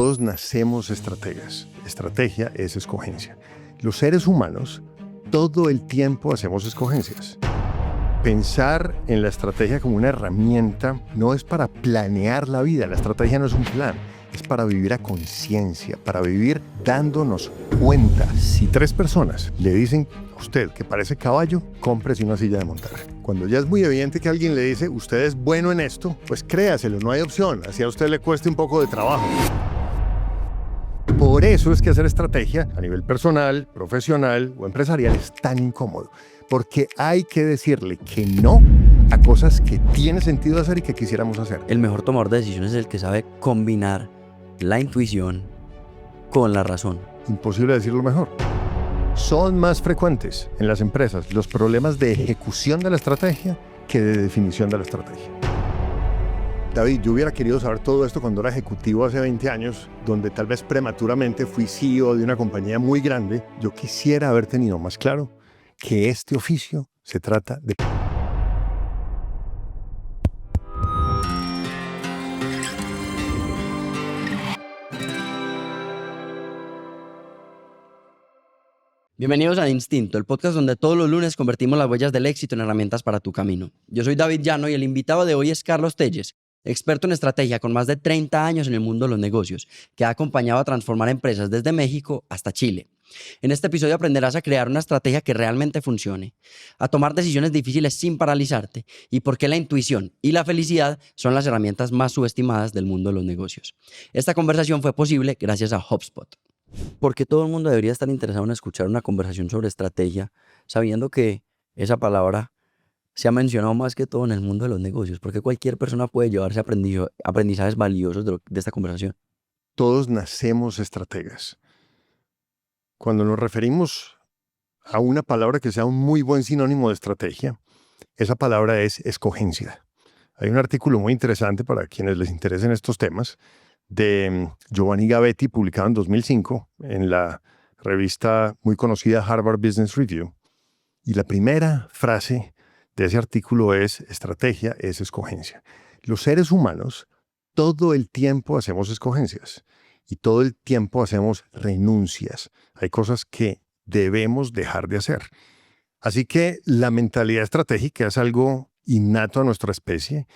Todos nacemos estrategas. Estrategia es escogencia. Los seres humanos todo el tiempo hacemos escogencias. Pensar en la estrategia como una herramienta no es para planear la vida. La estrategia no es un plan. Es para vivir a conciencia, para vivir dándonos cuenta. Si 3 personas le dicen a usted que parece caballo, cómprese una silla de montar. Cuando ya es muy evidente que alguien le dice, usted es bueno en esto, pues créaselo, no hay opción. Así a usted le cueste un poco de trabajo. Por eso es que hacer estrategia a nivel personal, profesional o empresarial es tan incómodo. Porque hay que decirle que no a cosas que tiene sentido hacer y que quisiéramos hacer. El mejor tomador de decisiones es el que sabe combinar la intuición con la razón. Imposible decirlo mejor. Son más frecuentes en las empresas los problemas de ejecución de la estrategia que de definición de la estrategia. David, yo hubiera querido saber todo esto cuando era ejecutivo hace 20 años, donde tal vez prematuramente fui CEO de una compañía muy grande. Yo quisiera haber tenido más claro que este oficio se trata de... Bienvenidos a Instinto, el podcast donde todos los lunes convertimos las huellas del éxito en herramientas para tu camino. Yo soy David Llano y el invitado de hoy es Carlos Telles, experto en estrategia con más de 30 años en el mundo de los negocios, que ha acompañado a transformar empresas desde México hasta Chile. En este episodio aprenderás a crear una estrategia que realmente funcione, a tomar decisiones difíciles sin paralizarte y por qué la intuición y la felicidad son las herramientas más subestimadas del mundo de los negocios. Esta conversación fue posible gracias a HubSpot. Porque todo el mundo debería estar interesado en escuchar una conversación sobre estrategia, sabiendo que esa palabra se ha mencionado más que todo en el mundo de los negocios, porque cualquier persona puede llevarse aprendizajes valiosos de esta conversación. Todos nacemos estrategas. Cuando nos referimos a una palabra que sea un muy buen sinónimo de estrategia, esa palabra es escogencia. Hay un artículo muy interesante para quienes les interesen estos temas de Giovanni Gavetti, publicado en 2005 en la revista muy conocida Harvard Business Review. Y la primera frase de ese artículo es: estrategia es escogencia. Los seres humanos todo el tiempo hacemos escogencias y todo el tiempo hacemos renuncias. Hay cosas que debemos dejar de hacer. Así que la mentalidad estratégica es algo innato a nuestra especie.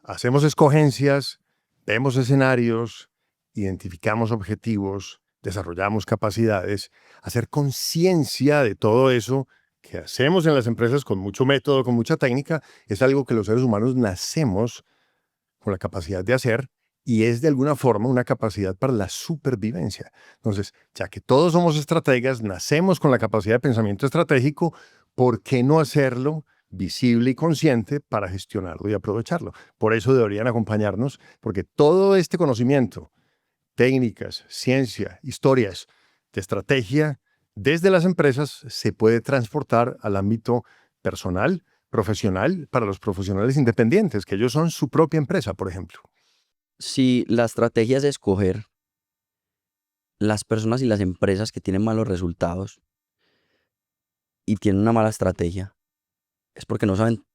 Hacemos escogencias, vemos escenarios, identificamos objetivos, desarrollamos capacidades. Hacer conciencia de todo eso que hacemos en las empresas con mucho método, con mucha técnica, es algo que los seres humanos nacemos con la capacidad de hacer y es de alguna forma una capacidad para la supervivencia. Entonces, ya que todos somos estrategas, nacemos con la capacidad de pensamiento estratégico, ¿por qué no hacerlo visible y consciente para gestionarlo y aprovecharlo? Por eso deberían acompañarnos, porque todo este conocimiento, técnicas, ciencia, historias de estrategia, desde las empresas se puede transportar al ámbito personal, profesional, para los profesionales independientes, que ellos son su propia empresa, por ejemplo. Si la estrategia es escoger, las personas y las empresas que tienen malos resultados y tienen una mala estrategia, es porque no saben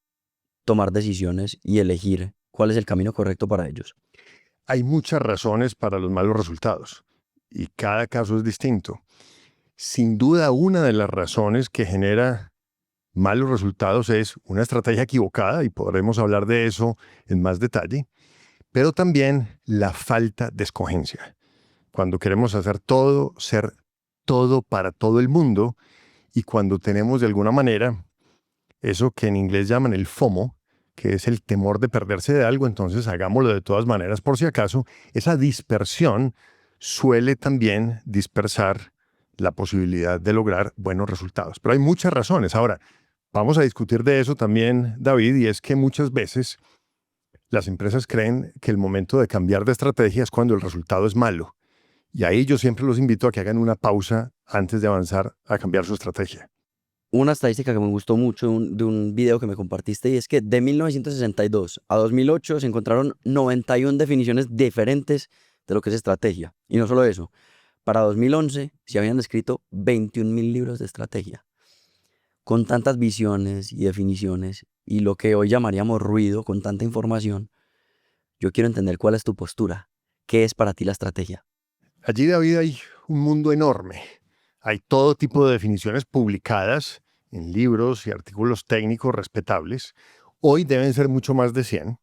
tomar decisiones y elegir cuál es el camino correcto para ellos. Hay muchas razones para los malos resultados y cada caso es distinto. Sin duda, una de las razones que genera malos resultados es una estrategia equivocada, y podremos hablar de eso en más detalle, pero también la falta de escogencia. Cuando queremos hacer todo, ser todo para todo el mundo, y cuando tenemos de alguna manera eso que en inglés llaman el FOMO, que es el temor de perderse de algo, entonces hagámoslo de todas maneras por si acaso. Esa dispersión suele también dispersar la posibilidad de lograr buenos resultados. Pero hay muchas razones. Ahora, vamos a discutir de eso también, David, y es que muchas veces las empresas creen que el momento de cambiar de estrategia es cuando el resultado es malo. Y ahí yo siempre los invito a que hagan una pausa antes de avanzar a cambiar su estrategia. Una estadística que me gustó mucho de un video que me compartiste, y es que de 1962 a 2008 se encontraron 91 definiciones diferentes de lo que es estrategia. Y no solo eso, para 2011 se habían escrito 21.000 libros de estrategia, con tantas visiones y definiciones y lo que hoy llamaríamos ruido, con tanta información. Yo quiero entender cuál es tu postura. ¿Qué es para ti la estrategia? Allí, David, hay un mundo enorme. Hay todo tipo de definiciones publicadas en libros y artículos técnicos respetables. Hoy deben ser mucho más de 100.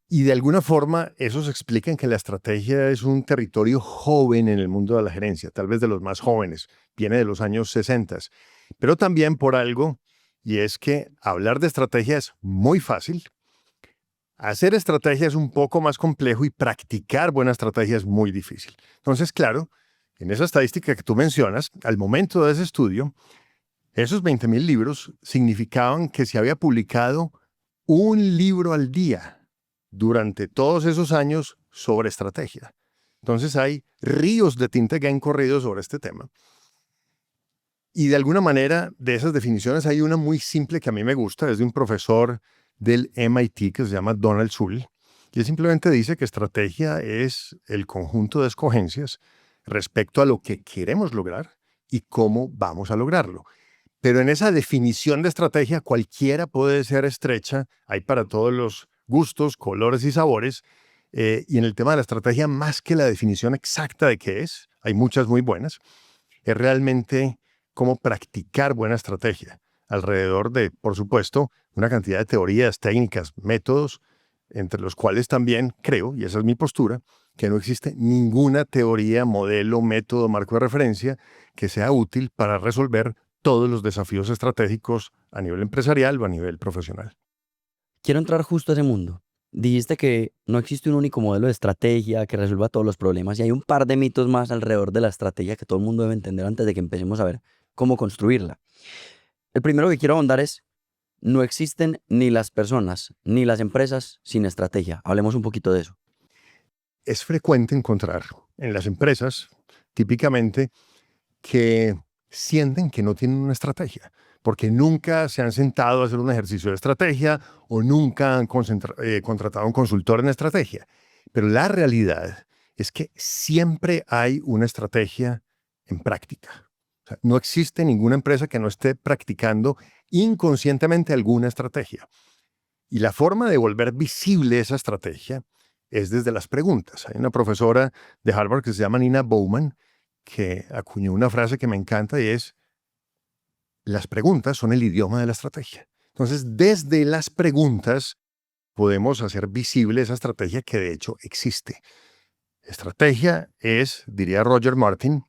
Y de alguna forma, esos explican que la estrategia es un territorio joven en el mundo de la gerencia, tal vez de los más jóvenes, viene de los años 60, pero también por algo, y es que hablar de estrategia es muy fácil, hacer estrategia es un poco más complejo y practicar buena estrategia es muy difícil. Entonces, claro, en esa estadística que tú mencionas, al momento de ese estudio, esos 20,000 libros significaban que se había publicado un libro al día durante todos esos años sobre estrategia. Entonces hay ríos de tinta que han corrido sobre este tema. Y de alguna manera, de esas definiciones hay una muy simple que a mí me gusta, es de un profesor del MIT que se llama Donald Sull, y él simplemente dice que estrategia es el conjunto de escogencias respecto a lo que queremos lograr y cómo vamos a lograrlo. Pero en esa definición de estrategia cualquiera puede ser estrecha, hay para todos los gustos, colores y sabores, y en el tema de la estrategia, más que la definición exacta de qué es, hay muchas muy buenas, es realmente cómo practicar buena estrategia, alrededor de, por supuesto, una cantidad de teorías, técnicas, métodos, entre los cuales también creo, y esa es mi postura, que no existe ninguna teoría, modelo, método, marco de referencia que sea útil para resolver todos los desafíos estratégicos a nivel empresarial o a nivel profesional. Quiero entrar justo a ese mundo. Dijiste que no existe un único modelo de estrategia que resuelva todos los problemas y hay un par de mitos más alrededor de la estrategia que todo el mundo debe entender antes de que empecemos a ver cómo construirla. El primero que quiero ahondar es, no existen ni las personas ni las empresas sin estrategia. Hablemos un poquito de eso. Es frecuente encontrar en las empresas, típicamente, que sienten que no tienen una estrategia, porque nunca se han sentado a hacer un ejercicio de estrategia o nunca han contratado a un consultor en estrategia. Pero la realidad es que siempre hay una estrategia en práctica. O sea, no existe ninguna empresa que no esté practicando inconscientemente alguna estrategia. Y la forma de volver visible esa estrategia es desde las preguntas. Hay una profesora de Harvard que se llama Nina Bowman que acuñó una frase que me encanta y es, las preguntas son el idioma de la estrategia. Entonces, desde las preguntas podemos hacer visible esa estrategia que de hecho existe. Estrategia es, diría Roger Martin,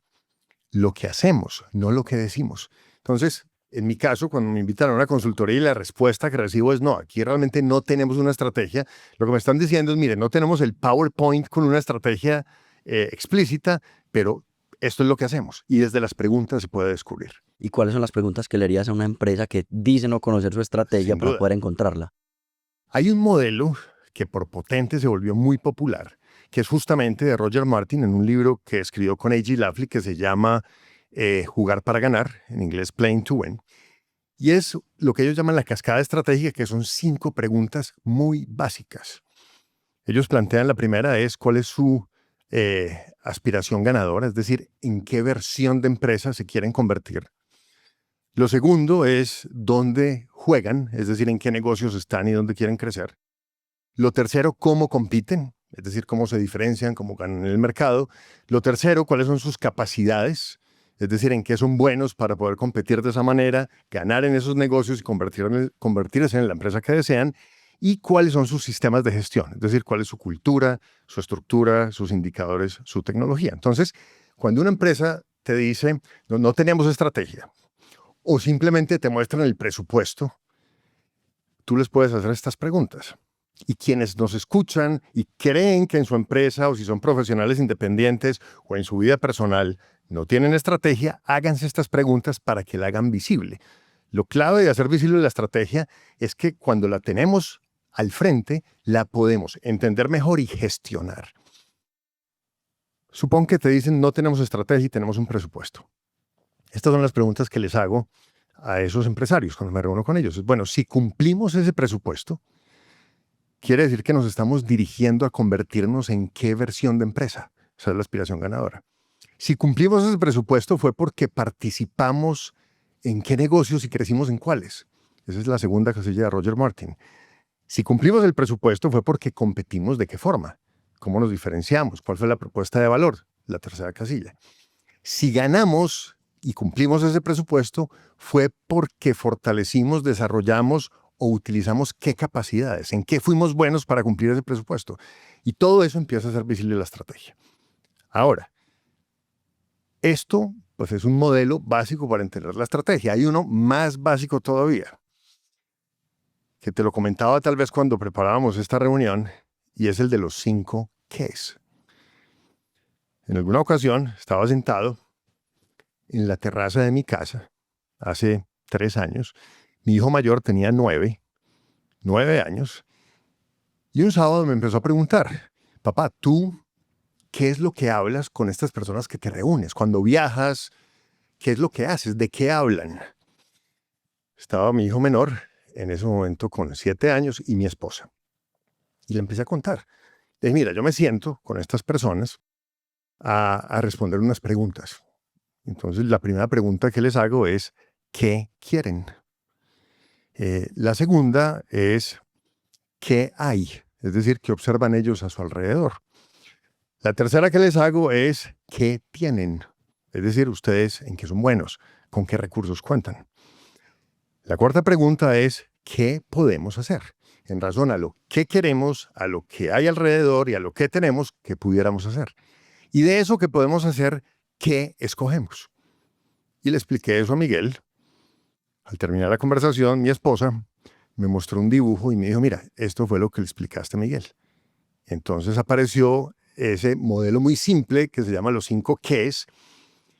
lo que hacemos, no lo que decimos. Entonces, en mi caso, cuando me invitan a una consultoría y la respuesta que recibo es no, aquí realmente no tenemos una estrategia, lo que me están diciendo es, mire, no tenemos el PowerPoint con una estrategia explícita, pero esto es lo que hacemos. Y desde las preguntas se puede descubrir. ¿Y cuáles son las preguntas que le harías a una empresa que dice no conocer su estrategia Sin para duda. poder encontrarla? Hay un modelo que por potente se volvió muy popular, que es justamente de Roger Martin en un libro que escribió con A.G. Lafley que se llama Jugar para ganar, en inglés Playing to Win. Y es lo que ellos llaman la cascada estratégica, que son 5 preguntas muy básicas. Ellos plantean la primera es cuál es su aspiración ganadora, es decir, en qué versión de empresa se quieren convertir. Lo segundo es dónde juegan, es decir, en qué negocios están y dónde quieren crecer. Lo tercero, cómo compiten, es decir, cómo se diferencian, cómo ganan en el mercado. Lo tercero, cuáles son sus capacidades, es decir, en qué son buenos para poder competir de esa manera, ganar en esos negocios y convertirse en la empresa que desean. Y cuáles son sus sistemas de gestión, es decir, cuál es su cultura, su estructura, sus indicadores, su tecnología. Entonces, cuando una empresa te dice, no tenemos estrategia, o simplemente te muestran el presupuesto, tú les puedes hacer estas preguntas. Y quienes nos escuchan y creen que en su empresa o si son profesionales independientes o en su vida personal no tienen estrategia, háganse estas preguntas para que la hagan visible. Lo clave de hacer visible la estrategia es que cuando la tenemos al frente, la podemos entender mejor y gestionar. Supón que te dicen no tenemos estrategia y tenemos un presupuesto. Estas son las preguntas que les hago a esos empresarios cuando me reúno con ellos. Bueno, si cumplimos ese presupuesto, quiere decir que nos estamos dirigiendo a convertirnos en qué versión de empresa. Esa es la aspiración ganadora. Si cumplimos ese presupuesto fue porque participamos en qué negocios y crecimos en cuáles. Esa es la segunda casilla de Roger Martin. Si cumplimos el presupuesto fue porque competimos de qué forma. ¿Cómo nos diferenciamos? ¿Cuál fue la propuesta de valor? La tercera casilla. Si ganamos y cumplimos ese presupuesto, fue porque fortalecimos, desarrollamos o utilizamos qué capacidades, en qué fuimos buenos para cumplir ese presupuesto. Y todo eso empieza a ser visible en la estrategia. Ahora, esto pues es un modelo básico para entender la estrategia. Hay uno más básico todavía, que te lo comentaba tal vez cuando preparábamos esta reunión, y es el de los 5 qués. En alguna ocasión estaba sentado en la terraza de mi casa, hace 3 años. Mi hijo mayor tenía 9 años, y un sábado me empezó a preguntar: papá, ¿tú qué es lo que hablas con estas personas que te reúnes? Cuando viajas, ¿qué es lo que haces? ¿De qué hablan? Estaba mi hijo menor en ese momento con 7 años y mi esposa. Y le empecé a contar. Le dije: mira, yo me siento con estas personas a responder unas preguntas. Entonces, la primera pregunta que les hago es: ¿qué quieren? La segunda es: ¿qué hay? Es decir, ¿qué observan ellos a su alrededor? La tercera que les hago es: ¿qué tienen? Es decir, ustedes en qué son buenos, con qué recursos cuentan. La cuarta pregunta es: ¿qué podemos hacer? En razón a lo que queremos, a lo que hay alrededor y a lo que tenemos que pudiéramos hacer. Y de eso que podemos hacer, ¿qué escogemos? Y le expliqué eso a Miguel. Al terminar la conversación, mi esposa me mostró un dibujo y me dijo: mira, esto fue lo que le explicaste a Miguel. Entonces apareció ese modelo muy simple que se llama los 5 qués,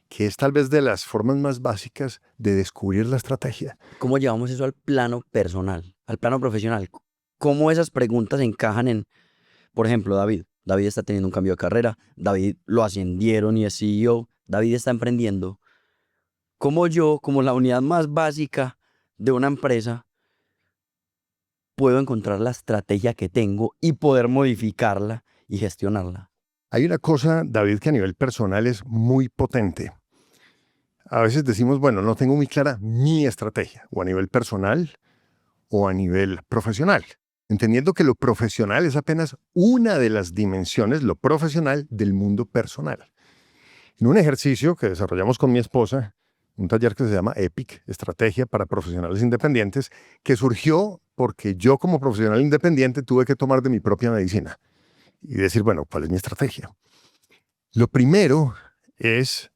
que es tal vez de las formas más básicas de descubrir la estrategia. ¿Cómo llevamos eso al plano personal, al plano profesional? ¿Cómo esas preguntas encajan en, por ejemplo, David? David está teniendo un cambio de carrera, David lo ascendieron y es CEO, David está emprendiendo. ¿Cómo yo, como la unidad más básica de una empresa, puedo encontrar la estrategia que tengo y poder modificarla y gestionarla? Hay una cosa, David, que a nivel personal es muy potente. A veces decimos: bueno, no tengo muy clara mi estrategia, o a nivel personal o a nivel profesional, entendiendo que lo profesional es apenas una de las dimensiones, lo profesional, del mundo personal. En un ejercicio que desarrollamos con mi esposa, un taller que se llama EPIC, Estrategia para Profesionales Independientes, que surgió porque yo como profesional independiente tuve que tomar de mi propia medicina y decir: bueno, ¿cuál es mi estrategia? Lo primero es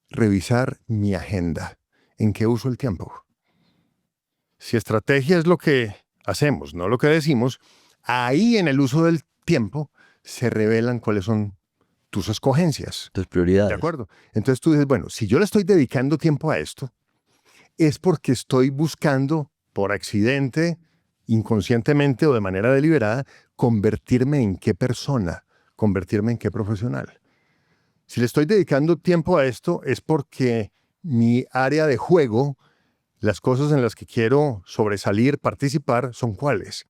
revisar mi agenda. ¿En qué uso el tiempo? Si estrategia es lo que hacemos, no lo que decimos, ahí en el uso del tiempo se revelan cuáles son tus escogencias. Tus ¿De prioridades. acuerdo? Entonces tú dices: bueno, si yo le estoy dedicando tiempo a esto, es porque estoy buscando, por accidente, inconscientemente o de manera deliberada, convertirme en qué persona, convertirme en qué profesional. Si le estoy dedicando tiempo a esto, es porque mi área de juego, las cosas en las que quiero sobresalir, participar, son cuáles.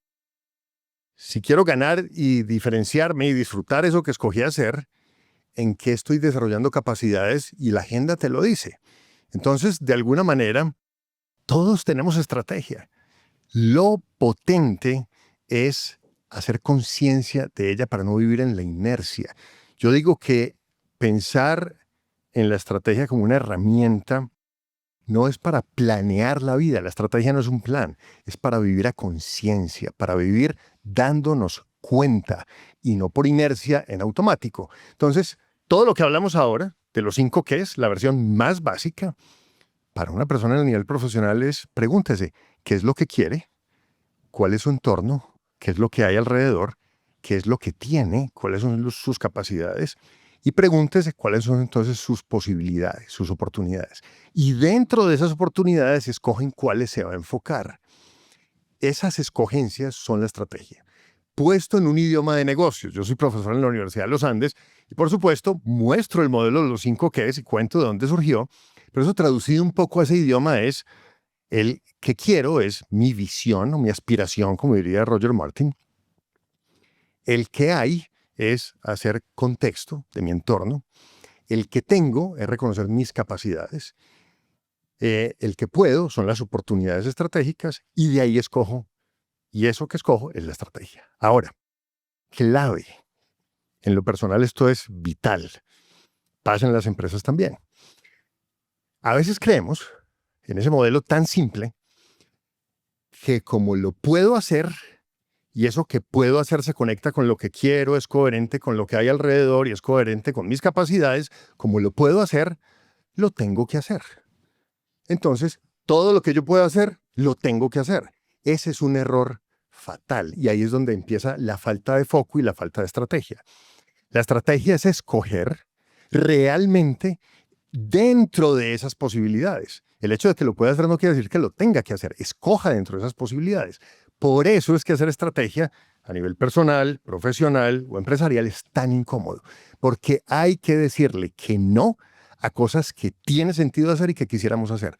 Si quiero ganar y diferenciarme y disfrutar eso que escogí hacer, ¿en qué estoy desarrollando capacidades? Y la agenda te lo dice. Entonces, de alguna manera, todos tenemos estrategia. Lo potente es hacer conciencia de ella para no vivir en la inercia. Yo digo que pensar en la estrategia como una herramienta no es para planear la vida. La estrategia no es un plan, es para vivir a conciencia, para vivir dándonos cuenta y no por inercia en automático. Entonces, todo lo que hablamos ahora, de los 5 qués, la versión más básica, para una persona en el nivel profesional es: pregúntese, ¿qué es lo que quiere? ¿Cuál es su entorno? ¿Qué es lo que hay alrededor? ¿Qué es lo que tiene? ¿Cuáles son sus capacidades? Y pregúntese cuáles son entonces sus posibilidades, sus oportunidades. Y dentro de esas oportunidades escogen cuáles se va a enfocar. Esas escogencias son la estrategia. Puesto en un idioma de negocios. Yo soy profesor en la Universidad de los Andes y, por supuesto, muestro el modelo de los 5 qués y cuento de dónde surgió. Pero eso traducido un poco a ese idioma es: el que quiero es mi visión o mi aspiración, como diría Roger Martin. El que hay es hacer contexto de mi entorno. El que tengo es reconocer mis capacidades. El que puedo son las oportunidades estratégicas y de ahí escojo. Y eso que escojo es la estrategia. Ahora, clave. En lo personal esto es vital. Pasa en las empresas también. A veces creemos, en ese modelo tan simple, que como lo puedo hacer, y eso que puedo hacer se conecta con lo que quiero, es coherente con lo que hay alrededor y es coherente con mis capacidades, como lo puedo hacer, lo tengo que hacer. Entonces, todo lo que yo puedo hacer, lo tengo que hacer. Ese es un error fatal y ahí es donde empieza la falta de foco y la falta de estrategia. La estrategia es escoger realmente dentro de esas posibilidades. El hecho de que lo pueda hacer no quiere decir que lo tenga que hacer. Escoja dentro de esas posibilidades. Por eso es que hacer estrategia a nivel personal, profesional o empresarial es tan incómodo. Porque hay que decirle que no a cosas que tiene sentido hacer y que quisiéramos hacer.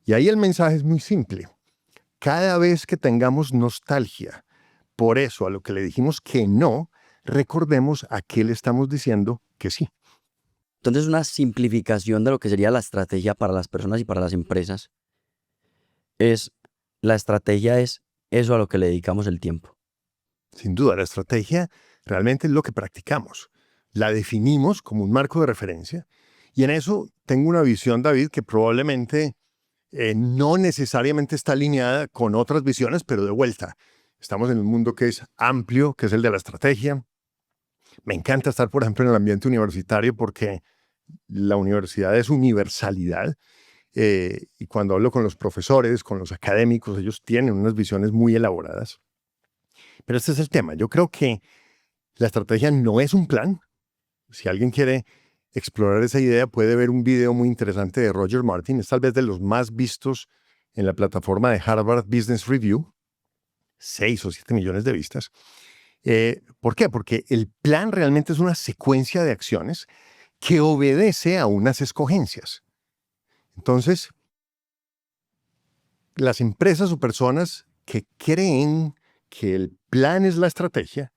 Y ahí el mensaje es muy simple. Cada vez que tengamos nostalgia por eso a lo que le dijimos que no, recordemos a qué le estamos diciendo que sí. Entonces, una simplificación de lo que sería la estrategia para las personas y para las empresas la estrategia es eso a lo que le dedicamos el tiempo. Sin duda, la estrategia realmente es lo que practicamos. La definimos como un marco de referencia y en eso tengo una visión, David, que probablemente no necesariamente está alineada con otras visiones, pero de vuelta. Estamos en un mundo que es amplio, que es el de la estrategia. Me encanta estar, por ejemplo, en el ambiente universitario porque la universidad es universalidad. Y cuando hablo con los profesores, con los académicos, ellos tienen unas visiones muy elaboradas. Pero este es el tema. Yo creo que la estrategia no es un plan. Si alguien quiere explorar esa idea, puede ver un video muy interesante de Roger Martin. Es tal vez de los más vistos en la plataforma de Harvard Business Review. 6 o 7 millones de vistas. ¿Por qué? Porque el plan realmente es una secuencia de acciones que obedece a unas escogencias. Entonces, las empresas o personas que creen que el plan es la estrategia,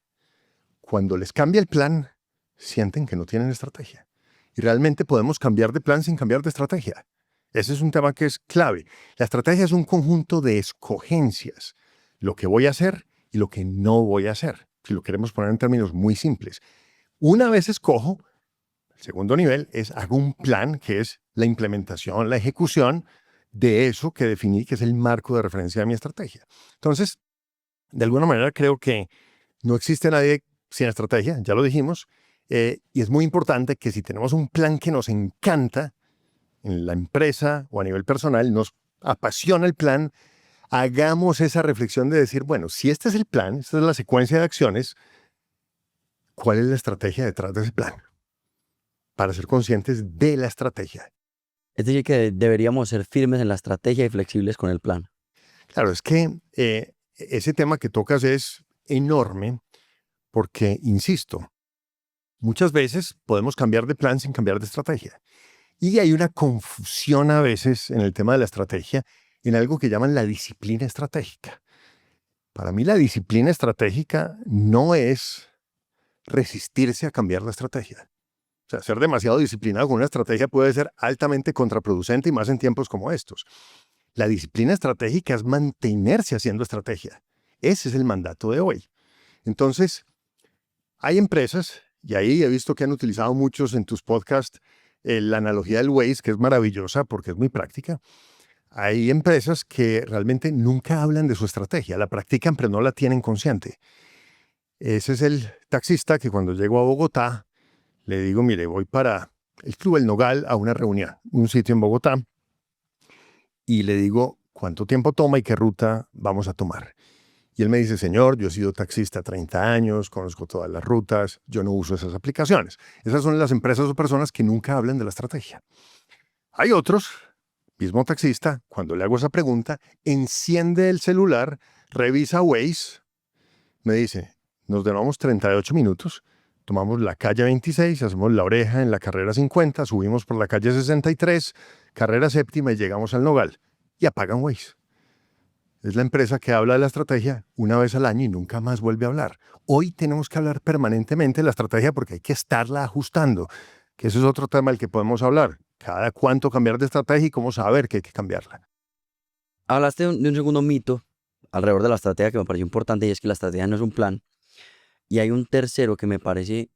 cuando les cambia el plan, sienten que no tienen estrategia. Y realmente podemos cambiar de plan sin cambiar de estrategia. Ese es un tema que es clave. La estrategia es un conjunto de escogencias. Lo que voy a hacer y lo que no voy a hacer. Si lo queremos poner en términos muy simples. Una vez escojo, el segundo nivel es hago un plan que es la implementación, la ejecución de eso que definí que es el marco de referencia de mi estrategia. Entonces, de alguna manera creo que no existe nadie sin estrategia, ya lo dijimos, y es muy importante que si tenemos un plan que nos encanta en la empresa o a nivel personal, nos apasiona el plan, hagamos esa reflexión de decir, bueno, si este es el plan, esta es la secuencia de acciones, ¿cuál es la estrategia detrás de ese plan? Para ser conscientes de la estrategia. Es decir, que deberíamos ser firmes en la estrategia y flexibles con el plan. Claro, es que ese tema que tocas es enorme porque, insisto, muchas veces podemos cambiar de plan sin cambiar de estrategia. Y hay una confusión a veces en el tema de la estrategia en algo que llaman la disciplina estratégica. Para mí la disciplina estratégica no es resistirse a cambiar la estrategia. O sea, ser demasiado disciplinado con una estrategia puede ser altamente contraproducente y más en tiempos como estos. La disciplina estratégica es mantenerse haciendo estrategia. Ese es el mandato de hoy. Entonces, hay empresas, y ahí he visto que han utilizado muchos en tus podcasts la analogía del Waze, que es maravillosa porque es muy práctica. Hay empresas que realmente nunca hablan de su estrategia, la practican pero no la tienen consciente. Ese es el taxista que cuando llego a Bogotá le digo, mire, voy para el Club El Nogal a una reunión, un sitio en Bogotá, y le digo cuánto tiempo toma y qué ruta vamos a tomar. Y él me dice, señor, yo he sido taxista 30 años, conozco todas las rutas, yo no uso esas aplicaciones. Esas son las empresas o personas que nunca hablan de la estrategia. Hay otros, mismo taxista, cuando le hago esa pregunta, enciende el celular, revisa Waze, me dice, nos demoramos 38 minutos, tomamos la calle 26, hacemos la oreja en la carrera 50, subimos por la calle 63, carrera séptima y llegamos al Nogal. Y apagan Waze. Es la empresa que habla de la estrategia una vez al año y nunca más vuelve a hablar. Hoy tenemos que hablar permanentemente de la estrategia porque hay que estarla ajustando, que ese es otro tema del que podemos hablar. Cada cuánto cambiar de estrategia y cómo saber que hay que cambiarla. Hablaste de un segundo mito alrededor de la estrategia que me pareció importante y es que la estrategia no es un plan. Y hay un tercero que me parece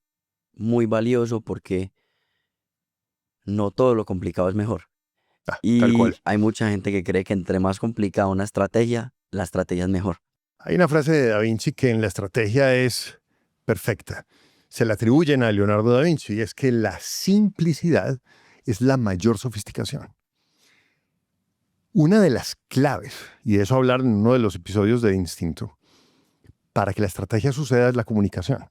muy valioso porque no todo lo complicado es mejor. Tal Y cual. hay mucha gente que cree que entre más complicada una estrategia, la estrategia es mejor. Hay una frase de Da Vinci que en la estrategia es perfecta. Se la atribuyen a Leonardo da Vinci y es que la simplicidad es la mayor sofisticación. Una de las claves, y de eso hablar en uno de los episodios de Instinto, para que la estrategia suceda es la comunicación.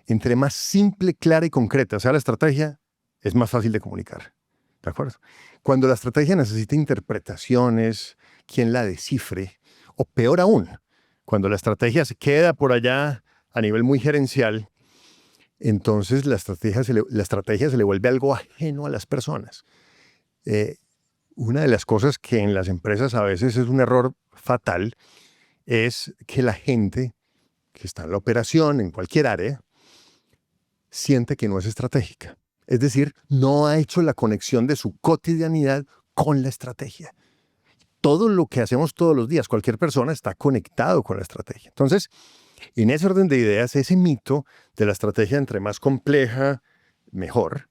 Entre más simple, clara y concreta sea la estrategia, es más fácil de comunicar. ¿De acuerdo? Cuando la estrategia necesita interpretaciones, quien la descifre, o peor aún, cuando la estrategia se queda por allá a nivel muy gerencial, entonces la estrategia se le vuelve algo ajeno a las personas. Eh, una de las cosas que en las empresas a veces es un error fatal es que la gente que está en la operación, en cualquier área, siente que no es estratégica. Es decir, no ha hecho la conexión de su cotidianidad con la estrategia. Todo lo que hacemos todos los días, cualquier persona está conectado con la estrategia. Entonces, en ese orden de ideas, ese mito de la estrategia entre más compleja, mejor,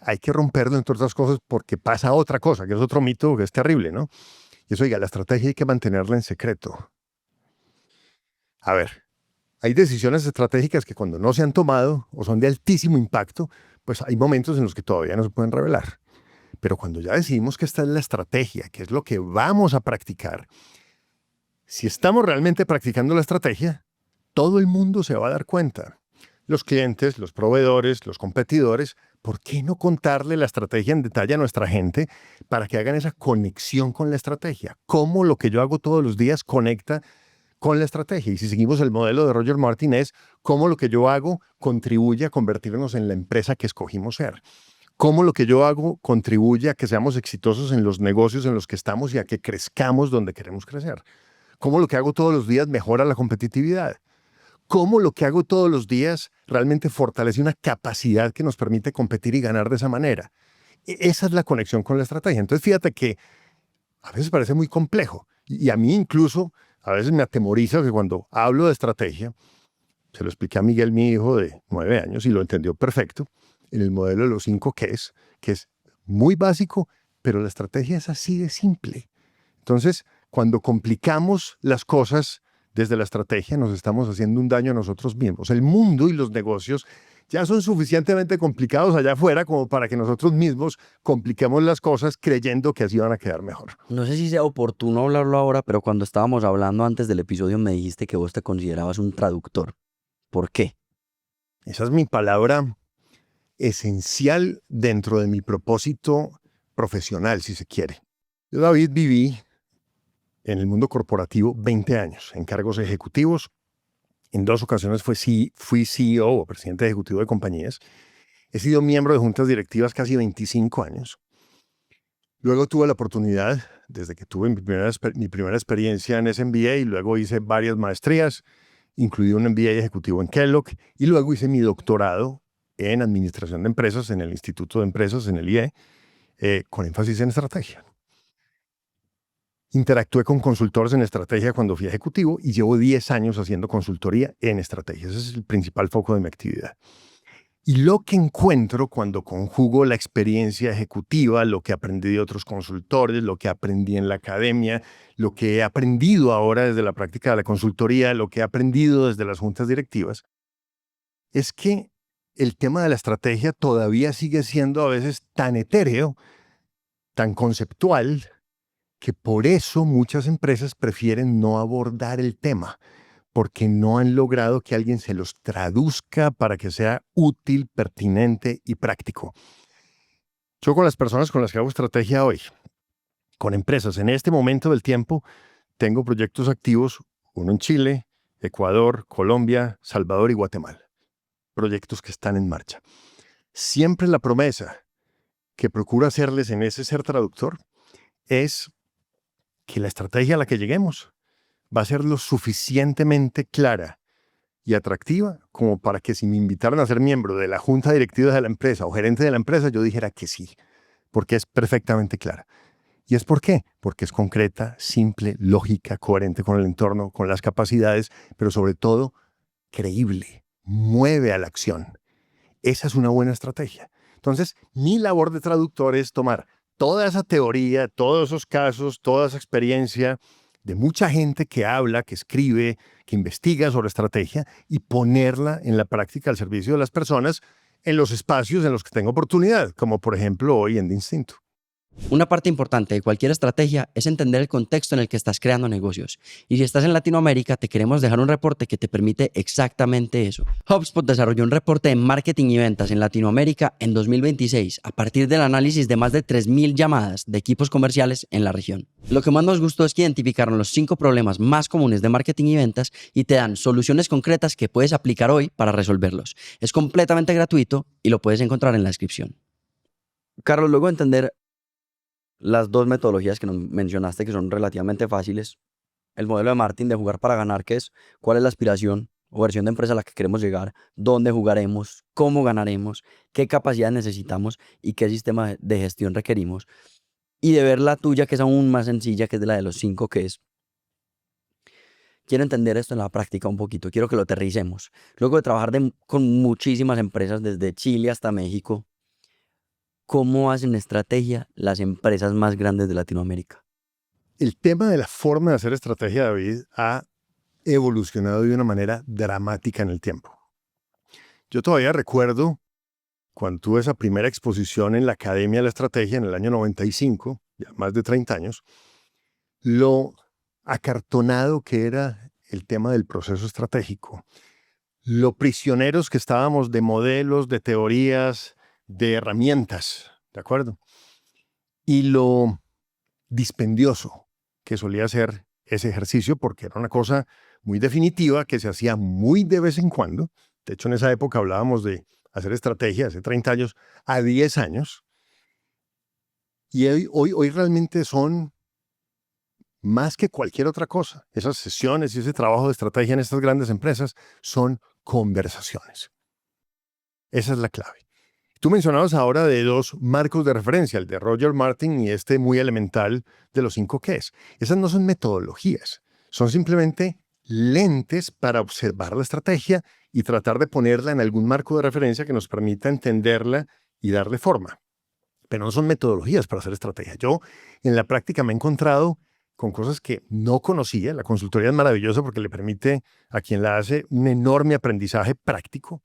hay que romperlo, entre otras cosas, porque pasa otra cosa, que es otro mito que es terrible, ¿no? Y eso, oiga, la estrategia hay que mantenerla en secreto. A ver, hay decisiones estratégicas que cuando no se han tomado o son de altísimo impacto, pues hay momentos en los que todavía no se pueden revelar. Pero cuando ya decidimos que esta es la estrategia, que es lo que vamos a practicar, si estamos realmente practicando la estrategia, todo el mundo se va a dar cuenta. Los clientes, los proveedores, los competidores, ¿por qué no contarle la estrategia en detalle a nuestra gente para que hagan esa conexión con la estrategia? ¿Cómo lo que yo hago todos los días conecta con la estrategia? Y si seguimos el modelo de Roger Martin es cómo lo que yo hago contribuye a convertirnos en la empresa que escogimos ser. Cómo lo que yo hago contribuye a que seamos exitosos en los negocios en los que estamos y a que crezcamos donde queremos crecer. Cómo lo que hago todos los días mejora la competitividad. Cómo lo que hago todos los días realmente fortalece una capacidad que nos permite competir y ganar de esa manera. Esa es la conexión con la estrategia. Entonces, fíjate que a veces parece muy complejo. Y a mí incluso, a veces me atemoriza que cuando hablo de estrategia, se lo expliqué a Miguel, mi hijo de 9 años, y lo entendió perfecto, en el modelo de los 5 Ks, que es muy básico, pero la estrategia es así de simple. Entonces, cuando complicamos las cosas desde la estrategia, nos estamos haciendo un daño a nosotros mismos. El mundo y los negocios ya son suficientemente complicados allá afuera como para que nosotros mismos compliquemos las cosas creyendo que así van a quedar mejor. No sé si sea oportuno hablarlo ahora, pero cuando estábamos hablando antes del episodio me dijiste que vos te considerabas un traductor. ¿Por qué? Esa es mi palabra esencial dentro de mi propósito profesional, si se quiere. Yo, David, viví en el mundo corporativo 20 años, en cargos ejecutivos. En 2 ocasiones fui CEO o presidente ejecutivo de compañías. He sido miembro de juntas directivas casi 25 años. Luego tuve la oportunidad, desde que tuve mi primera experiencia en ese MBA, y luego hice varias maestrías, incluido un MBA ejecutivo en Kellogg, y luego hice mi doctorado en Administración de Empresas en el Instituto de Empresas, en el IE, con énfasis en estrategia. Interactué con consultores en estrategia cuando fui ejecutivo y llevo 10 años haciendo consultoría en estrategia. Ese es el principal foco de mi actividad. Y lo que encuentro cuando conjugo la experiencia ejecutiva, lo que aprendí de otros consultores, lo que aprendí en la academia, lo que he aprendido ahora desde la práctica de la consultoría, lo que he aprendido desde las juntas directivas, es que el tema de la estrategia todavía sigue siendo a veces tan etéreo, tan conceptual, que por eso muchas empresas prefieren no abordar el tema, porque no han logrado que alguien se los traduzca para que sea útil, pertinente y práctico. Yo con las personas con las que hago estrategia hoy, con empresas, en este momento del tiempo, tengo proyectos activos, uno en Chile, Ecuador, Colombia, Salvador y Guatemala. Proyectos que están en marcha. Siempre la promesa que procuro hacerles en ese ser traductor es que la estrategia a la que lleguemos va a ser lo suficientemente clara y atractiva como para que si me invitaran a ser miembro de la junta directiva de la empresa o gerente de la empresa, yo dijera que sí, porque es perfectamente clara. ¿Y es por qué? Porque es concreta, simple, lógica, coherente con el entorno, con las capacidades, pero sobre todo creíble, mueve a la acción. esa es una buena estrategia. Entonces, mi labor de traductor es tomar toda esa teoría, todos esos casos, toda esa experiencia de mucha gente que habla, que escribe, que investiga sobre estrategia y ponerla en la práctica al servicio de las personas en los espacios en los que tengo oportunidad, como por ejemplo hoy en Distinto. Una parte importante de cualquier estrategia es entender el contexto en el que estás creando negocios. Y si estás en Latinoamérica, te queremos dejar un reporte que te permite exactamente eso. HubSpot desarrolló un reporte de marketing y ventas en Latinoamérica en 2026 a partir del análisis de más de 3.000 llamadas de equipos comerciales en la región. Lo que más nos gustó es que identificaron los 5 problemas más comunes de marketing y ventas y te dan soluciones concretas que puedes aplicar hoy para resolverlos. Es completamente gratuito y lo puedes encontrar en la descripción. Carlos, luego de entender las 2 metodologías que nos mencionaste, que son relativamente fáciles, el modelo de Martin de jugar para ganar, que es cuál es la aspiración o versión de empresa a la que queremos llegar, dónde jugaremos, cómo ganaremos, qué capacidad necesitamos y qué sistema de gestión requerimos. Y de ver la tuya, que es aún más sencilla, que es de la de los 5, que es: quiero entender esto en la práctica un poquito, quiero que lo aterricemos. Luego de trabajar con muchísimas empresas, desde Chile hasta México, ¿cómo hacen estrategia las empresas más grandes de Latinoamérica? El tema de la forma de hacer estrategia, David, ha evolucionado de una manera dramática en el tiempo. Yo todavía recuerdo cuando tuve esa primera exposición en la Academia de la Estrategia en el año 95, ya más de 30 años, lo acartonado que era el tema del proceso estratégico, lo prisioneros que estábamos de modelos, de teorías, de herramientas, ¿de acuerdo? Y lo dispendioso que solía ser ese ejercicio, porque era una cosa muy definitiva que se hacía muy de vez en cuando. De hecho, en esa época hablábamos de hacer estrategia hace 30 años a 10 años. Y hoy realmente son más que cualquier otra cosa. Esas sesiones y ese trabajo de estrategia en estas grandes empresas son conversaciones. Esa es la clave. Tú mencionabas ahora de 2 marcos de referencia, el de Roger Martin y este muy elemental de los 5 Ks. Esas no son metodologías, son simplemente lentes para observar la estrategia y tratar de ponerla en algún marco de referencia que nos permita entenderla y darle forma. Pero no son metodologías para hacer estrategia. Yo en la práctica me he encontrado con cosas que no conocía. La consultoría es maravillosa porque le permite a quien la hace un enorme aprendizaje práctico.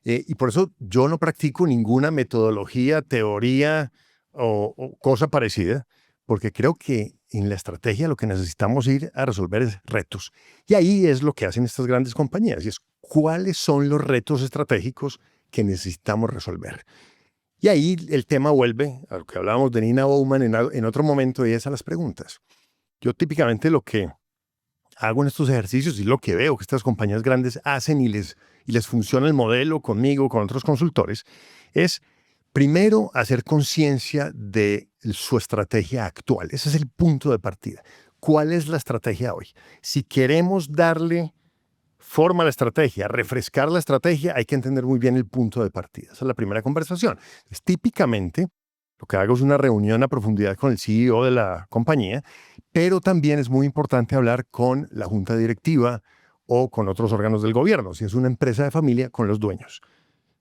Y por eso yo no practico ninguna metodología, teoría o cosa parecida, porque creo que en la estrategia lo que necesitamos ir a resolver es retos. Y ahí es lo que hacen estas grandes compañías, y es cuáles son los retos estratégicos que necesitamos resolver. Y ahí el tema vuelve a lo que hablábamos de Nina Bauman en otro momento, y es a las preguntas. Yo típicamente lo que hago en estos ejercicios y lo que veo que estas compañías grandes hacen y les funciona el modelo conmigo, con otros consultores, es primero hacer conciencia de su estrategia actual. Ese es el punto de partida. ¿Cuál es la estrategia hoy? Si queremos darle forma a la estrategia, refrescar la estrategia, hay que entender muy bien el punto de partida. Esa es la primera conversación. Entonces, típicamente, lo que hago es una reunión a profundidad con el CEO de la compañía, pero también es muy importante hablar con la junta directiva o con otros órganos del gobierno, si es una empresa de familia, con los dueños.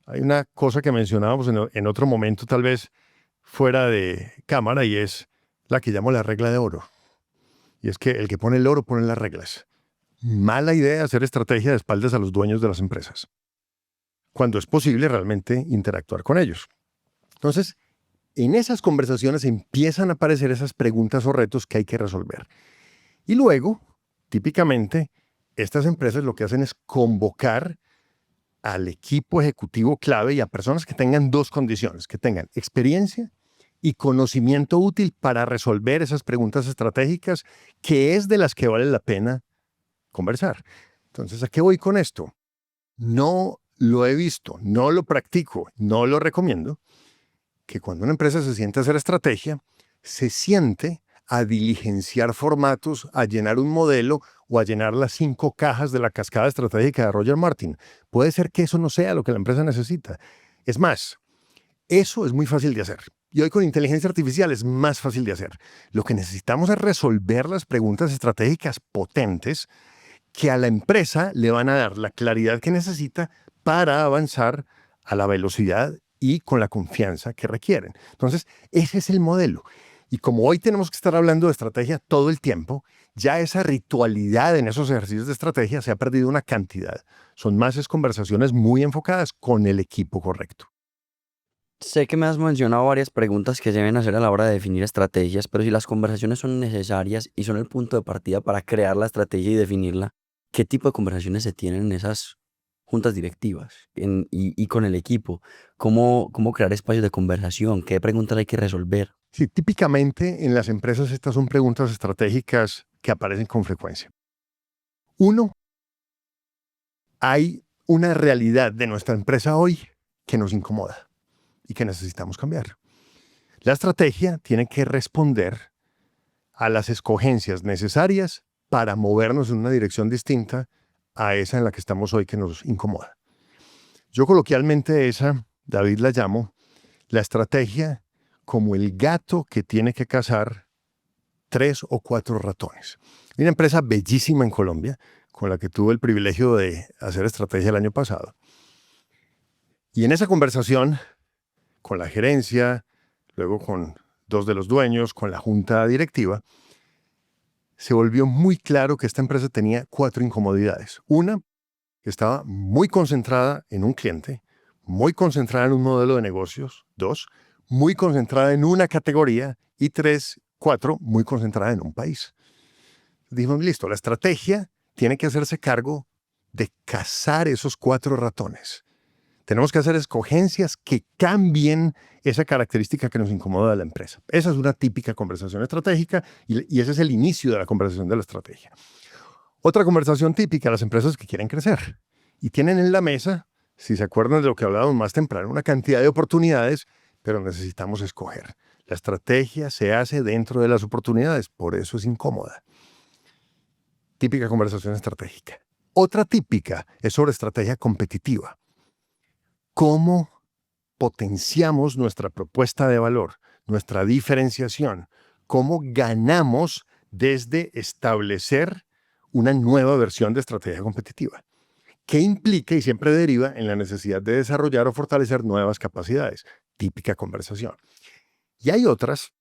Hay una cosa que mencionábamos en otro momento, tal vez fuera de cámara, y es la que llamo la regla de oro. Y es que el que pone el oro pone las reglas. Mala idea hacer estrategia de espaldas a los dueños de las empresas, cuando es posible realmente interactuar con ellos. Entonces, en esas conversaciones empiezan a aparecer esas preguntas o retos que hay que resolver. Y luego, típicamente, estas empresas lo que hacen es convocar al equipo ejecutivo clave y a personas que tengan 2 condiciones, que tengan experiencia y conocimiento útil para resolver esas preguntas estratégicas, que es de las que vale la pena conversar. Entonces, ¿a qué voy con esto? No lo he visto, no lo practico, no lo recomiendo, que cuando una empresa se siente a hacer estrategia, se siente a diligenciar formatos, a llenar un modelo o a llenar las 5 cajas de la cascada estratégica de Roger Martin. Puede ser que eso no sea lo que la empresa necesita. Es más, eso es muy fácil de hacer. Y hoy con inteligencia artificial es más fácil de hacer. Lo que necesitamos es resolver las preguntas estratégicas potentes que a la empresa le van a dar la claridad que necesita para avanzar a la velocidad y con la confianza que requieren. Entonces, ese es el modelo. Y como hoy tenemos que estar hablando de estrategia todo el tiempo, ya esa ritualidad en esos ejercicios de estrategia se ha perdido una cantidad. Son más conversaciones muy enfocadas con el equipo correcto. Sé que me has mencionado varias preguntas que se deben hacer a la hora de definir estrategias, pero si las conversaciones son necesarias y son el punto de partida para crear la estrategia y definirla, ¿qué tipo de conversaciones se tienen en esas juntas directivas y con el equipo? ¿Cómo crear espacios de conversación? ¿Qué preguntas hay que resolver? Sí, típicamente en las empresas estas son preguntas estratégicas que aparecen con frecuencia. Uno, hay una realidad de nuestra empresa hoy que nos incomoda y que necesitamos cambiar. La estrategia tiene que responder a las escogencias necesarias para movernos en una dirección distinta a esa en la que estamos hoy que nos incomoda. Yo coloquialmente David, la llamo la estrategia como el gato que tiene que cazar 3 o 4 ratones. Hay una empresa bellísima en Colombia con la que tuve el privilegio de hacer estrategia el año pasado. Y en esa conversación con la gerencia, luego con 2 de los dueños, con la junta directiva, se volvió muy claro que esta empresa tenía 4 incomodidades. Una, que estaba muy concentrada en un cliente, muy concentrada en un modelo de negocios. 2, muy concentrada en una categoría. Y 3, 4, muy concentrada en un país. Dijimos, listo, la estrategia tiene que hacerse cargo de cazar esos 4 ratones. Tenemos que hacer escogencias que cambien esa característica que nos incomoda de la empresa. Esa es una típica conversación estratégica y ese es el inicio de la conversación de la estrategia. Otra conversación típica, las empresas que quieren crecer y tienen en la mesa, si se acuerdan de lo que hablábamos más temprano, una cantidad de oportunidades, pero necesitamos escoger. La estrategia se hace dentro de las oportunidades, por eso es incómoda. Típica conversación estratégica. Otra típica es sobre estrategia competitiva. ¿Cómo potenciamos nuestra propuesta de valor, nuestra diferenciación? ¿Cómo ganamos desde establecer una nueva versión de estrategia competitiva? ¿Qué implica y siempre deriva en la necesidad de desarrollar o fortalecer nuevas capacidades? Típica conversación. Y hay otras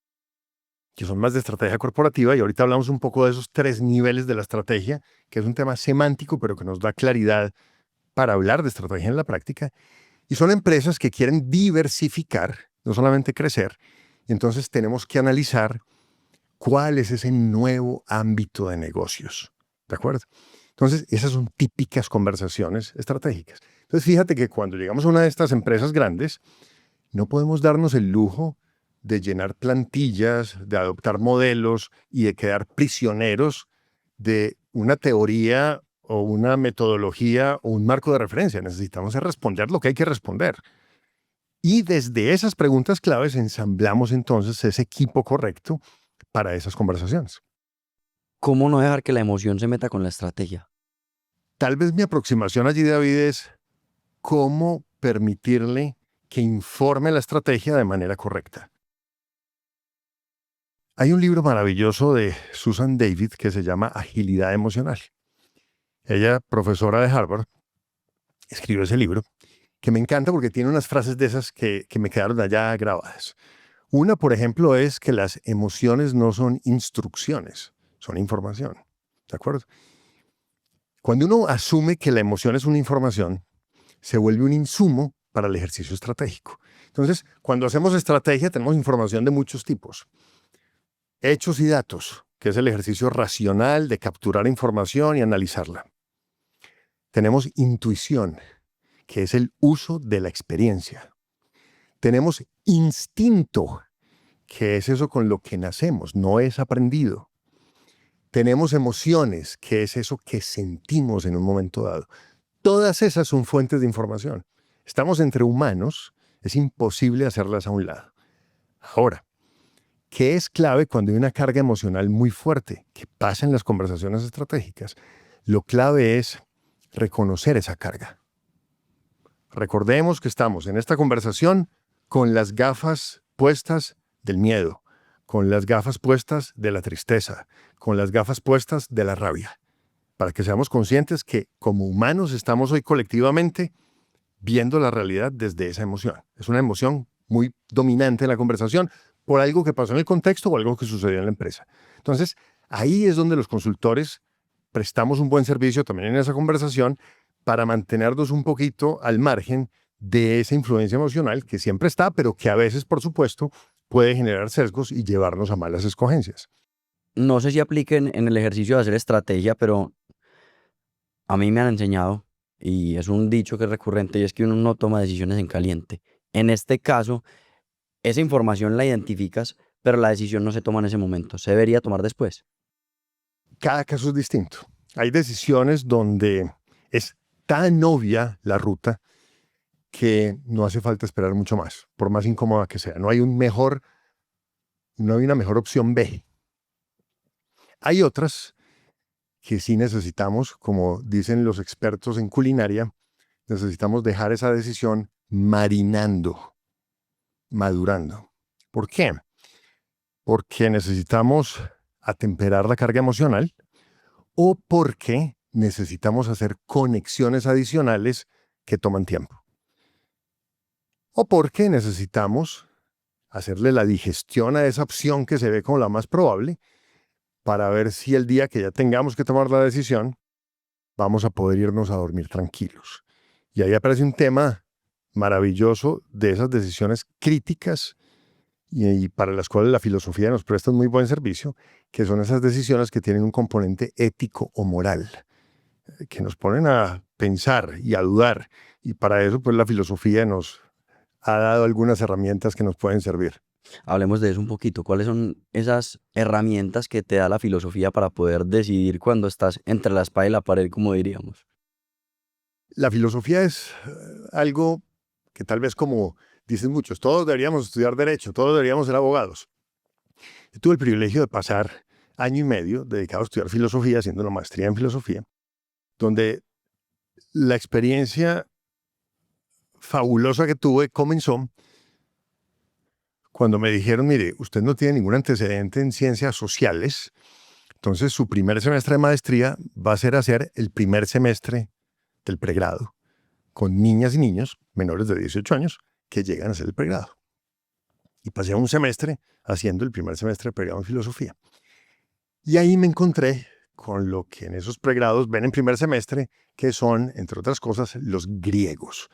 que son más de estrategia corporativa, y ahorita hablamos un poco de esos 3 niveles de la estrategia, que es un tema semántico, pero que nos da claridad para hablar de estrategia en la práctica. Y son empresas que quieren diversificar, no solamente crecer. Entonces tenemos que analizar cuál es ese nuevo ámbito de negocios. ¿De acuerdo? Entonces, esas son típicas conversaciones estratégicas. Entonces, fíjate que cuando llegamos a una de estas empresas grandes, no podemos darnos el lujo de llenar plantillas, de adoptar modelos y de quedar prisioneros de una teoría o una metodología o un marco de referencia. Necesitamos responder lo que hay que responder. Y desde esas preguntas claves ensamblamos entonces ese equipo correcto para esas conversaciones. ¿Cómo no dejar que la emoción se meta con la estrategia? Tal vez mi aproximación allí, David, es cómo permitirle que informe la estrategia de manera correcta. Hay un libro maravilloso de Susan David que se llama Agilidad Emocional. Ella, profesora de Harvard, escribió ese libro que me encanta porque tiene unas frases de esas que me quedaron allá grabadas. Una, por ejemplo, es que las emociones no son instrucciones, son información. ¿De acuerdo? Cuando uno asume que la emoción es una información, se vuelve un insumo para el ejercicio estratégico. Entonces, cuando hacemos estrategia, tenemos información de muchos tipos. Hechos y datos, que es el ejercicio racional de capturar información y analizarla. Tenemos intuición, que es el uso de la experiencia. Tenemos instinto, que es eso con lo que nacemos, no es aprendido. Tenemos emociones, que es eso que sentimos en un momento dado. Todas esas son fuentes de información. Estamos entre humanos, es imposible hacerlas a un lado. Ahora, ¿qué es clave cuando hay una carga emocional muy fuerte que pasa en las conversaciones estratégicas? Lo clave es reconocer esa carga. Recordemos que estamos en esta conversación con las gafas puestas del miedo, con las gafas puestas de la tristeza, con las gafas puestas de la rabia, para que seamos conscientes que como humanos estamos hoy colectivamente viendo la realidad desde esa emoción. Es una emoción muy dominante en la conversación por algo que pasó en el contexto o algo que sucedió en la empresa. Entonces, ahí es donde los consultores prestamos un buen servicio también en esa conversación para mantenernos un poquito al margen de esa influencia emocional que siempre está, pero que a veces, por supuesto, puede generar sesgos y llevarnos a malas escogencias. No sé si apliquen en el ejercicio de hacer estrategia, pero a mí me han enseñado, y es un dicho que es recurrente, y es que uno no toma decisiones en caliente. En este caso, esa información la identificas, pero la decisión no se toma en ese momento. Se debería tomar después. Cada caso es distinto. Hay decisiones donde es tan obvia la ruta que no hace falta esperar mucho más, por más incómoda que sea. No hay una mejor opción B. Hay otras que sí necesitamos, como dicen los expertos en culinaria, necesitamos dejar esa decisión marinando, madurando. ¿Por qué? Porque necesitamos atemperar la carga emocional o porque necesitamos hacer conexiones adicionales que toman tiempo. O porque necesitamos hacerle la digestión a esa opción que se ve como la más probable para ver si el día que ya tengamos que tomar la decisión vamos a poder irnos a dormir tranquilos. Y ahí aparece un tema maravilloso de esas decisiones críticas y para las cuales la filosofía nos presta un muy buen servicio, que son esas decisiones que tienen un componente ético o moral, que nos ponen a pensar y a dudar. Y para eso, pues la filosofía nos ha dado algunas herramientas que nos pueden servir. Hablemos de eso un poquito. ¿Cuáles son esas herramientas que te da la filosofía para poder decidir cuando estás entre la espada y la pared, como diríamos? La filosofía es algo que tal vez como dicen muchos, todos deberíamos estudiar derecho, todos deberíamos ser abogados. Yo tuve el privilegio de pasar año y medio dedicado a estudiar filosofía, haciendo una maestría en filosofía, donde la experiencia fabulosa que tuve comenzó cuando me dijeron, mire, usted no tiene ningún antecedente en ciencias sociales, entonces su primer semestre de maestría va a ser hacer el primer semestre del pregrado, con niñas y niños menores de 18 años que llegan a hacer el pregrado. Y pasé un semestre haciendo el primer semestre de pregrado en filosofía. Y ahí me encontré con lo que en esos pregrados ven en primer semestre, que son, entre otras cosas, los griegos.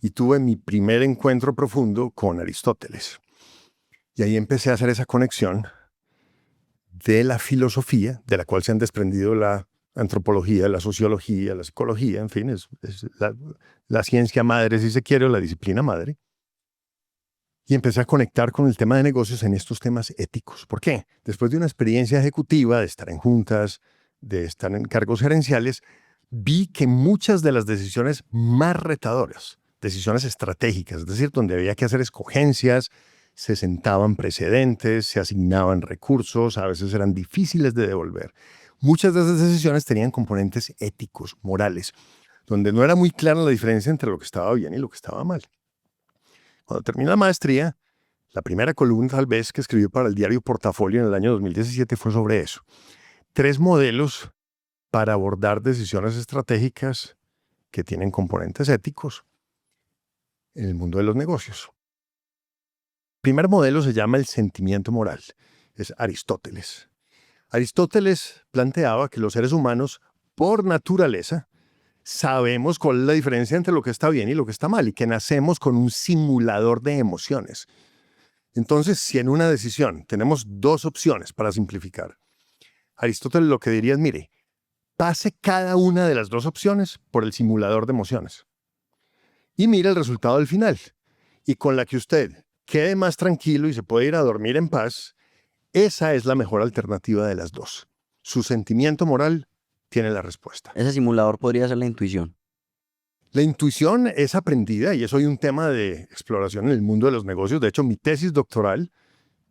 Y tuve mi primer encuentro profundo con Aristóteles. Y ahí empecé a hacer esa conexión de la filosofía, de la cual se han desprendido la antropología, la sociología, la psicología, en fin, es la ciencia madre, si se quiere, o la disciplina madre. Y empecé a conectar con el tema de negocios en estos temas éticos. ¿Por qué? Después de una experiencia ejecutiva, de estar en juntas, de estar en cargos gerenciales, vi que muchas de las decisiones más retadoras, decisiones estratégicas, es decir, donde había que hacer escogencias, se sentaban precedentes, se asignaban recursos, a veces eran difíciles de devolver. Muchas de esas decisiones tenían componentes éticos, morales, donde no era muy clara la diferencia entre lo que estaba bien y lo que estaba mal. Cuando terminé la maestría, la primera columna tal vez que escribí para el diario Portafolio en el año 2017 fue sobre eso. 3 modelos para abordar decisiones estratégicas que tienen componentes éticos en el mundo de los negocios. El primer modelo se llama el sentimiento moral. Es Aristóteles. Aristóteles planteaba que los seres humanos, por naturaleza, sabemos cuál es la diferencia entre lo que está bien y lo que está mal y que nacemos con un simulador de emociones. Entonces, si en una decisión tenemos 2 opciones para simplificar, Aristóteles lo que diría es, mire, pase cada una de las 2 opciones por el simulador de emociones y mire el resultado del final. Y con la que usted quede más tranquilo y se puede ir a dormir en paz, esa es la mejor alternativa de las 2. Su sentimiento moral tiene la respuesta. Ese simulador podría ser la intuición. La intuición es aprendida y es hoy un tema de exploración en el mundo de los negocios. De hecho, mi tesis doctoral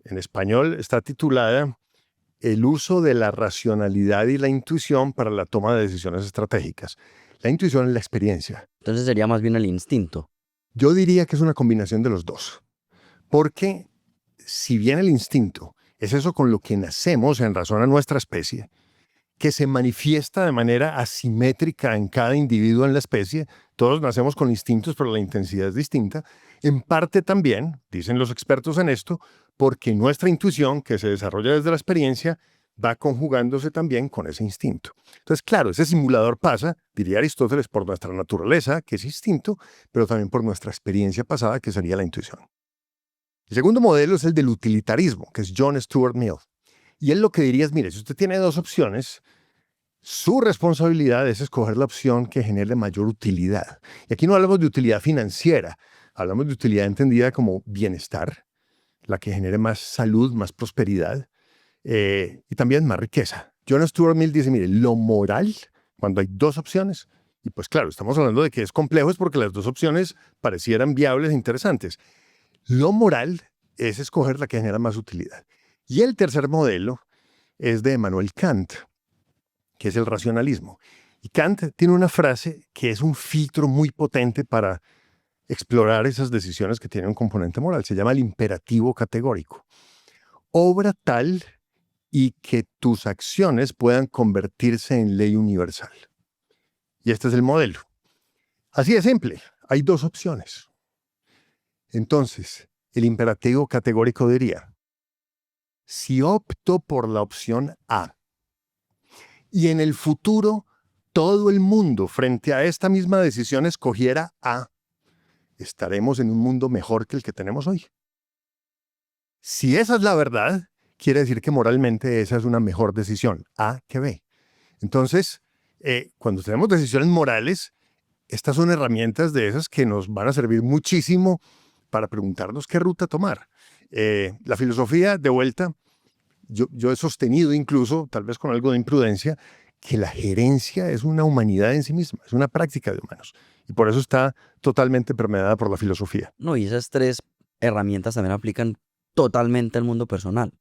en español está titulada El uso de la racionalidad y la intuición para la toma de decisiones estratégicas. La intuición es la experiencia. Entonces sería más bien el instinto. Yo diría que es una combinación de los dos. Porque si bien el instinto es eso con lo que nacemos en razón a nuestra especie, que se manifiesta de manera asimétrica en cada individuo en la especie. Todos nacemos con instintos, pero la intensidad es distinta. En parte también, dicen los expertos en esto, porque nuestra intuición, que se desarrolla desde la experiencia, va conjugándose también con ese instinto. Entonces, claro, ese simulador pasa, diría Aristóteles, por nuestra naturaleza, que es instinto, pero también por nuestra experiencia pasada, que sería la intuición. El segundo modelo es el del utilitarismo, que es John Stuart Mill. Y él lo que diría es, mire, si usted tiene dos opciones, su responsabilidad es escoger la opción que genere mayor utilidad. Y aquí no hablamos de utilidad financiera, hablamos de utilidad entendida como bienestar, la que genere más salud, más prosperidad, y también más riqueza. John Stuart Mill dice, mire, lo moral, cuando hay dos opciones, y pues claro, estamos hablando de que es complejo, es porque las dos opciones parecieran viables e interesantes. Lo moral es escoger la que genera más utilidad. Y el tercer modelo es de Immanuel Kant, que es el racionalismo. Y Kant tiene una frase que es un filtro muy potente para explorar esas decisiones que tienen un componente moral. Se llama el imperativo categórico. Obra tal y que tus acciones puedan convertirse en ley universal. Y este es el modelo. Así de simple, hay dos opciones. Entonces, el imperativo categórico diría, si opto por la opción A y en el futuro todo el mundo frente a esta misma decisión escogiera A, estaremos en un mundo mejor que el que tenemos hoy. Si esa es la verdad, quiere decir que moralmente esa es una mejor decisión, A que B. Entonces, cuando tenemos decisiones morales, estas son herramientas de esas que nos van a servir muchísimo para preguntarnos qué ruta tomar. La filosofía, de vuelta, yo he sostenido incluso, tal vez con algo de imprudencia, que la gerencia es una humanidad en sí misma, es una práctica de humanos. Y por eso está totalmente permeada por la filosofía. No, y esas tres herramientas también aplican totalmente al mundo personal.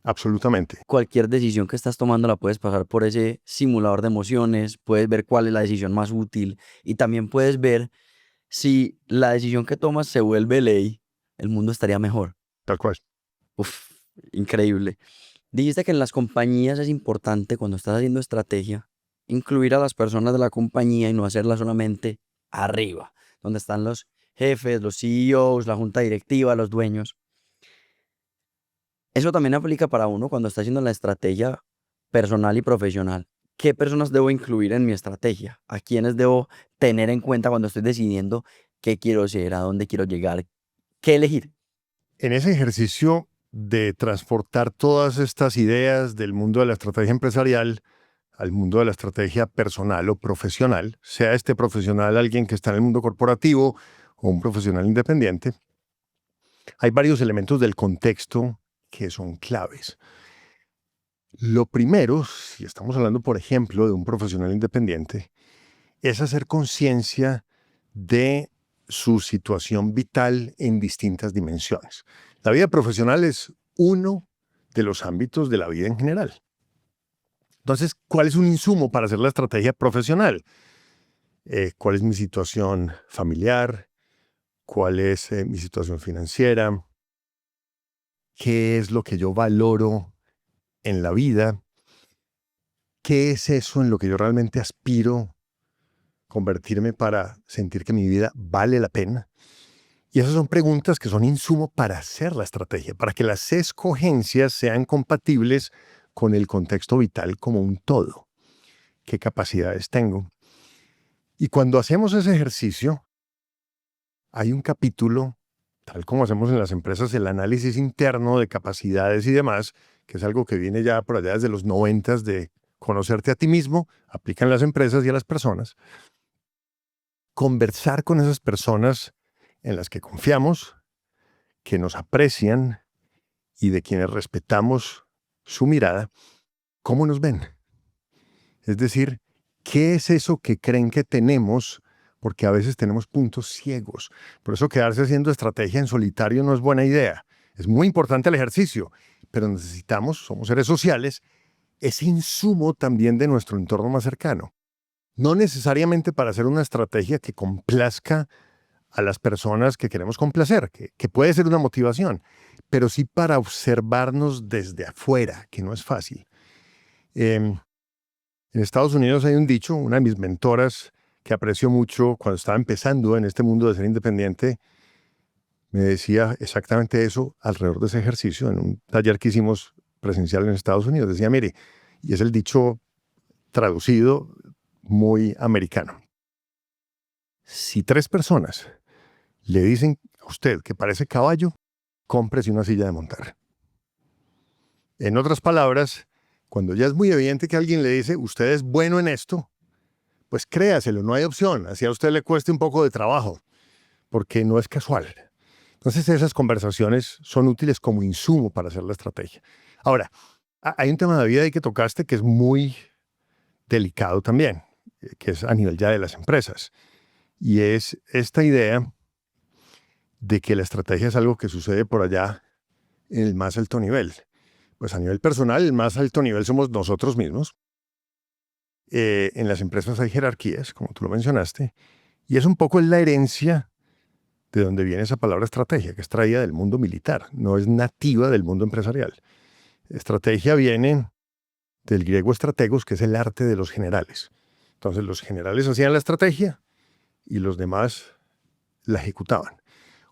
Absolutamente. Cualquier decisión que estás tomando la puedes pasar por ese simulador de emociones, puedes ver cuál es la decisión más útil y también puedes ver si la decisión que tomas se vuelve ley, el mundo estaría mejor. Tal cual. Uf, increíble. Dijiste que en las compañías es importante cuando estás haciendo estrategia incluir a las personas de la compañía y no hacerla solamente arriba, donde están los jefes, los CEOs, la junta directiva, los dueños. Eso también aplica para uno cuando está haciendo la estrategia personal y profesional. ¿Qué personas debo incluir en mi estrategia? ¿A quiénes debo tener en cuenta cuando estoy decidiendo qué quiero ser, a dónde quiero llegar, qué elegir? En ese ejercicio de transportar todas estas ideas del mundo de la estrategia empresarial al mundo de la estrategia personal o profesional, sea este profesional alguien que está en el mundo corporativo o un profesional independiente, hay varios elementos del contexto que son claves. Lo primero, si estamos hablando, por ejemplo, de un profesional independiente, es hacer conciencia de su situación vital en distintas dimensiones. La vida profesional es uno de los ámbitos de la vida en general. Entonces, ¿cuál es un insumo para hacer la estrategia profesional? ¿Cuál es mi situación familiar? ¿Cuál es mi situación financiera? ¿Qué es lo que yo valoro en la vida? ¿Qué es eso en lo que yo realmente aspiro convertirme para sentir que mi vida vale la pena? Y esas son preguntas que son insumo para hacer la estrategia, para que las escogencias sean compatibles con el contexto vital como un todo. ¿Qué capacidades tengo? Y cuando hacemos ese ejercicio, hay un capítulo, tal como hacemos en las empresas, el análisis interno de capacidades y demás, que es algo que viene ya por allá desde los 90 de conocerte a ti mismo, aplican las empresas y a las personas. Conversar con esas personas en las que confiamos, que nos aprecian y de quienes respetamos su mirada, ¿cómo nos ven? Es decir, ¿qué es eso que creen que tenemos? Porque a veces tenemos puntos ciegos. Por eso quedarse haciendo estrategia en solitario no es buena idea. Es muy importante el ejercicio, pero necesitamos, somos seres sociales, ese insumo también de nuestro entorno más cercano. No necesariamente para hacer una estrategia que complazca a las personas que queremos complacer, que puede ser una motivación, pero sí para observarnos desde afuera, que no es fácil. En Estados Unidos hay un dicho, una de mis mentoras que aprecio mucho cuando estaba empezando en este mundo de ser independiente, me decía exactamente eso alrededor de ese ejercicio en un taller que hicimos presencial en Estados Unidos. Decía, mire, y es el dicho traducido muy americano. Si 3 personas le dicen a usted que parece caballo, cómprese una silla de montar. En otras palabras, cuando ya es muy evidente que alguien le dice, usted es bueno en esto, pues créaselo, no hay opción. Así a usted le cueste un poco de trabajo, porque no es casual. Entonces esas conversaciones son útiles como insumo para hacer la estrategia. Ahora, hay un tema de vida ahí que tocaste que es muy delicado también, que es a nivel ya de las empresas. Y es esta idea de que la estrategia es algo que sucede por allá en el más alto nivel. Pues a nivel personal, el más alto nivel somos nosotros mismos. En las empresas hay jerarquías, como tú lo mencionaste, y es un poco la herencia de donde viene esa palabra estrategia, que es traída del mundo militar, no es nativa del mundo empresarial. Estrategia viene del griego strategos, que es el arte de los generales. Entonces los generales hacían la estrategia y los demás la ejecutaban.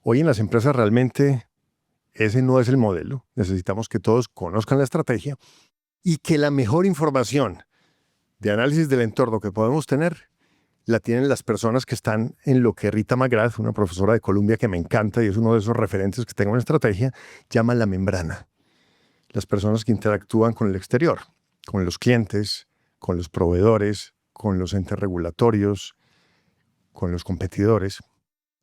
Hoy en las empresas realmente ese no es el modelo. Necesitamos que todos conozcan la estrategia y que la mejor información de análisis del entorno que podemos tener la tienen las personas que están en lo que Rita McGrath, una profesora de Columbia que me encanta y es uno de esos referentes que tengo en estrategia, llama la membrana. Las personas que interactúan con el exterior, con los clientes, con los proveedores, con los entes regulatorios, con los competidores.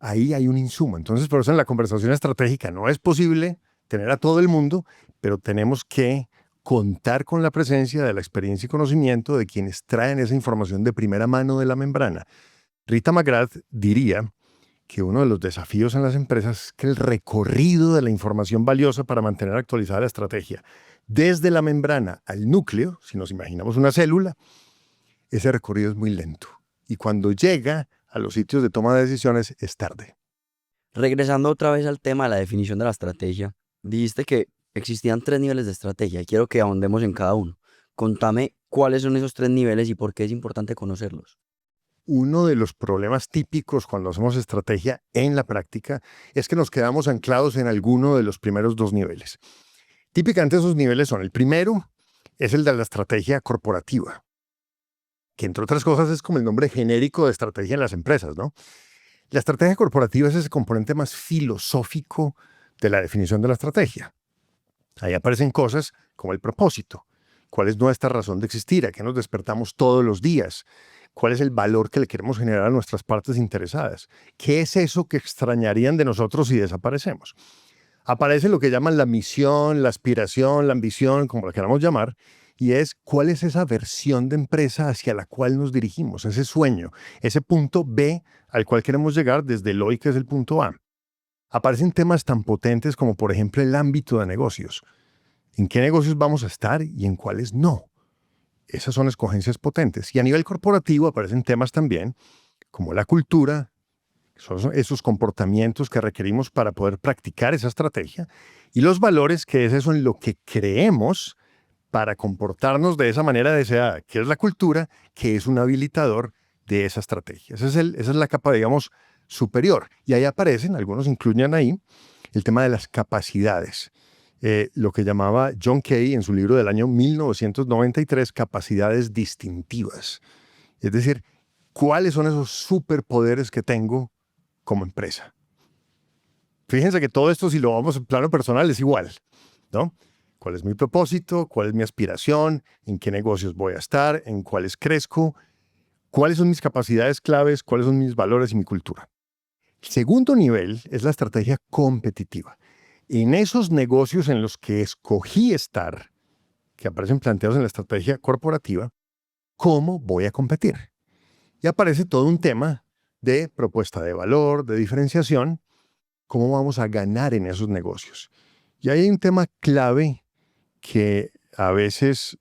Ahí hay un insumo. Entonces, por eso en la conversación estratégica no es posible tener a todo el mundo, pero tenemos que contar con la presencia de la experiencia y conocimiento de quienes traen esa información de primera mano de la membrana. Rita McGrath diría que uno de los desafíos en las empresas es que el recorrido de la información valiosa para mantener actualizada la estrategia, desde la membrana al núcleo, si nos imaginamos una célula, ese recorrido es muy lento. Y cuando llega a los sitios de toma de decisiones es tarde. Regresando otra vez al tema de la definición de la estrategia, dijiste que existían 3 niveles de estrategia y quiero que ahondemos en cada uno. Contame cuáles son esos 3 niveles y por qué es importante conocerlos. Uno de los problemas típicos cuando hacemos estrategia en la práctica es que nos quedamos anclados en alguno de los primeros 2 niveles. Típicamente esos niveles son, el primero es el de la estrategia corporativa, que entre otras cosas es como el nombre genérico de estrategia en las empresas, ¿no? La estrategia corporativa es ese componente más filosófico de la definición de la estrategia. Ahí aparecen cosas como el propósito. ¿Cuál es nuestra razón de existir? ¿A qué nos despertamos todos los días? ¿Cuál es el valor que le queremos generar a nuestras partes interesadas? ¿Qué es eso que extrañarían de nosotros si desaparecemos? Aparece lo que llaman la misión, la aspiración, la ambición, como la queramos llamar, y es cuál es esa versión de empresa hacia la cual nos dirigimos, ese sueño, ese punto B al cual queremos llegar desde el hoy, que es el punto A. Aparecen temas tan potentes como, por ejemplo, el ámbito de negocios. ¿En qué negocios vamos a estar y en cuáles no? Esas son escogencias potentes. Y a nivel corporativo aparecen temas también como la cultura, son esos comportamientos que requerimos para poder practicar esa estrategia, y los valores, que es eso en lo que creemos para comportarnos de esa manera deseada, que es la cultura, que es un habilitador de esa estrategia. Esa es la capa, digamos, superior. Y ahí aparecen, algunos incluyen ahí, el tema de las capacidades. Lo que llamaba John Kay en su libro del año 1993, capacidades distintivas. Es decir, ¿cuáles son esos superpoderes que tengo como empresa? Fíjense que todo esto, si lo vamos en plano personal, es igual, ¿no? ¿Cuál es mi propósito? ¿Cuál es mi aspiración? ¿En qué negocios voy a estar? ¿En cuáles crezco? ¿Cuáles son mis capacidades claves? ¿Cuáles son mis valores y mi cultura? El segundo nivel es la estrategia competitiva. En esos negocios en los que escogí estar, que aparecen planteados en la estrategia corporativa, ¿cómo voy a competir? Y aparece todo un tema de propuesta de valor, de diferenciación, cómo vamos a ganar en esos negocios. Y ahí hay un tema clave que a veces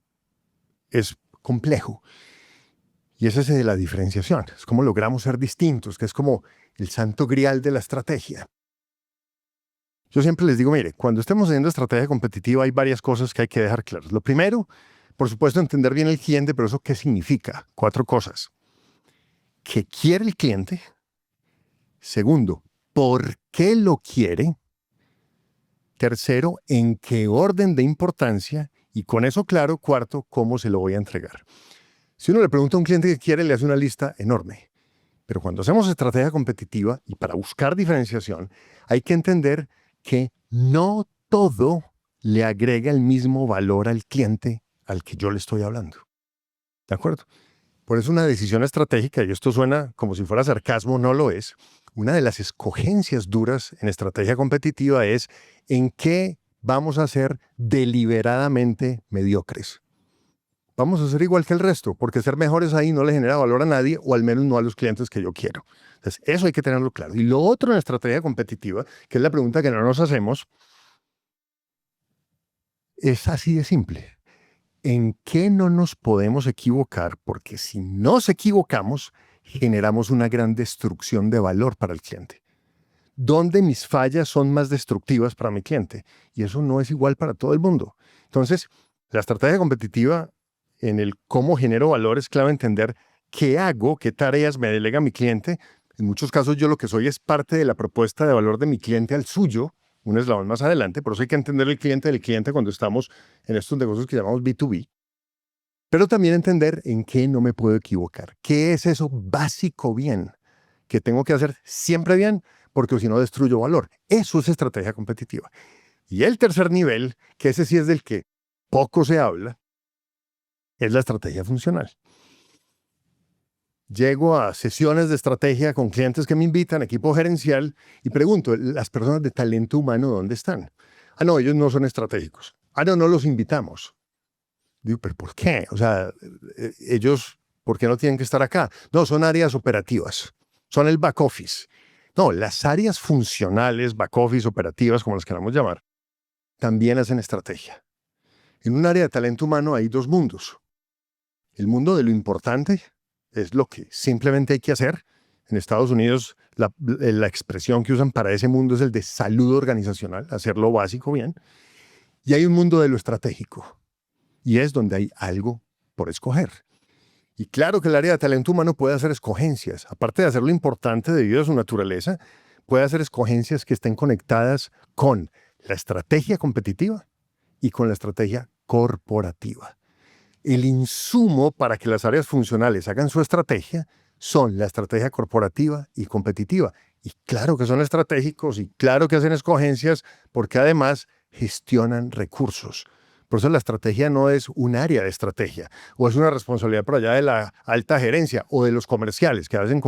es complejo, y es ese de la diferenciación. Es cómo logramos ser distintos, que es como el santo grial de la estrategia. Yo siempre les digo, mire, cuando estemos haciendo estrategia competitiva hay varias cosas que hay que dejar claras. Lo primero, Por supuesto, entender bien el cliente, pero ¿eso qué significa? 4 cosas. ¿Qué quiere el cliente? Segundo, ¿por qué lo quiere? Tercero, ¿en qué orden de importancia? Y con eso claro, cuarto, ¿cómo se lo voy a entregar? Si uno le pregunta a un cliente qué quiere, le hace una lista enorme. Pero cuando hacemos estrategia competitiva y para buscar diferenciación, hay que entender que no todo le agrega el mismo valor al cliente al que yo le estoy hablando. ¿De acuerdo? Por eso una decisión estratégica, y esto suena como si fuera sarcasmo, no lo es. Una de las escogencias duras en estrategia competitiva es en qué vamos a ser deliberadamente mediocres. Vamos a ser igual que el resto, porque ser mejores ahí no le genera valor a nadie, o al menos no a los clientes que yo quiero. Entonces, eso hay que tenerlo claro. Y lo otro en estrategia competitiva, que es la pregunta que no nos hacemos, es así de simple. ¿En qué no nos podemos equivocar? Porque si nos equivocamos, generamos una gran destrucción de valor para el cliente. ¿Dónde mis fallas son más destructivas para mi cliente? Y eso no es igual para todo el mundo. Entonces, la estrategia competitiva en el cómo genero valor es clave entender qué hago, qué tareas me delega mi cliente. En muchos casos yo lo que soy es parte de la propuesta de valor de mi cliente al suyo, un eslabón más adelante. Por eso hay que entender el cliente del cliente cuando estamos en estos negocios que llamamos B2B. Pero también entender en qué no me puedo equivocar. ¿Qué es eso básico bien que tengo que hacer siempre bien? Porque si no destruyo valor. Eso es estrategia competitiva. Y el tercer nivel, que ese sí es del que poco se habla, es la estrategia funcional. Llego a sesiones de estrategia con clientes que me invitan, equipo gerencial, y pregunto, ¿las personas de talento humano dónde están? Ah, no, ellos no son estratégicos. Ah, no, no los invitamos. Digo, ¿pero por qué? O sea, ellos, ¿por qué no tienen que estar acá? No, son áreas operativas. Son el back office. No, las áreas funcionales, back office, operativas, como las queramos llamar, también hacen estrategia. En un área de talento humano hay 2 mundos. El mundo de lo importante es lo que simplemente hay que hacer. En Estados Unidos, la expresión que usan para ese mundo es el de salud organizacional, hacer lo básico bien. Y hay un mundo de lo estratégico. Y es donde hay algo por escoger. Y claro que el área de talento humano puede hacer escogencias. Aparte de hacer lo importante debido a su naturaleza, puede hacer escogencias que estén conectadas con la estrategia competitiva y con la estrategia corporativa. El insumo para que las áreas funcionales hagan su estrategia son la estrategia corporativa y competitiva. Y claro que son estratégicos y claro que hacen escogencias porque además gestionan recursos. Por eso la estrategia no es un área de estrategia o es una responsabilidad por allá de la alta gerencia o de los comerciales que hacen,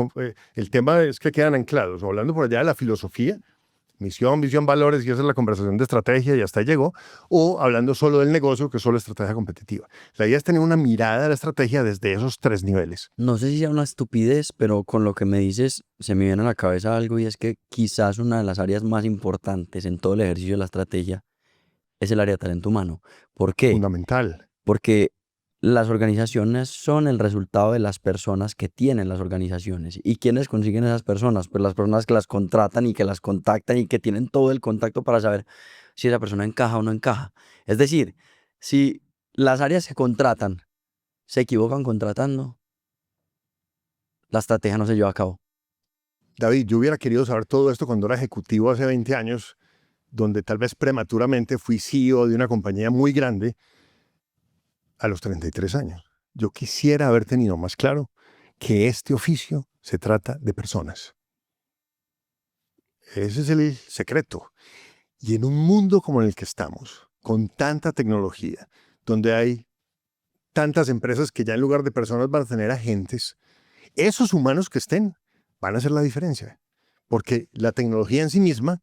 el tema es que quedan anclados, o hablando por allá de la filosofía, misión, visión, valores, y esa es la conversación de estrategia y hasta ahí llegó, o hablando solo del negocio, que es solo estrategia competitiva. La idea es tener una mirada a la estrategia desde esos 3 niveles. No sé si sea una estupidez, pero con lo que me dices se me viene a la cabeza algo y es que quizás una de las áreas más importantes en todo el ejercicio de la estrategia es el área de talento humano. ¿Por qué? Fundamental. Porque las organizaciones son el resultado de las personas que tienen las organizaciones. ¿Y quiénes consiguen esas personas? Pues las personas que las contratan y que las contactan y que tienen todo el contacto para saber si esa persona encaja o no encaja. Es decir, si las áreas que contratan se equivocan contratando, la estrategia no se lleva a cabo. David, yo hubiera querido saber todo esto cuando era ejecutivo hace 20 años, donde tal vez prematuramente fui CEO de una compañía muy grande a los 33 años. Yo quisiera haber tenido más claro que este oficio se trata de personas. Ese es el secreto. Y en un mundo como en el que estamos, con tanta tecnología, donde hay tantas empresas que ya en lugar de personas van a tener agentes, esos humanos que estén van a hacer la diferencia. Porque la tecnología en sí misma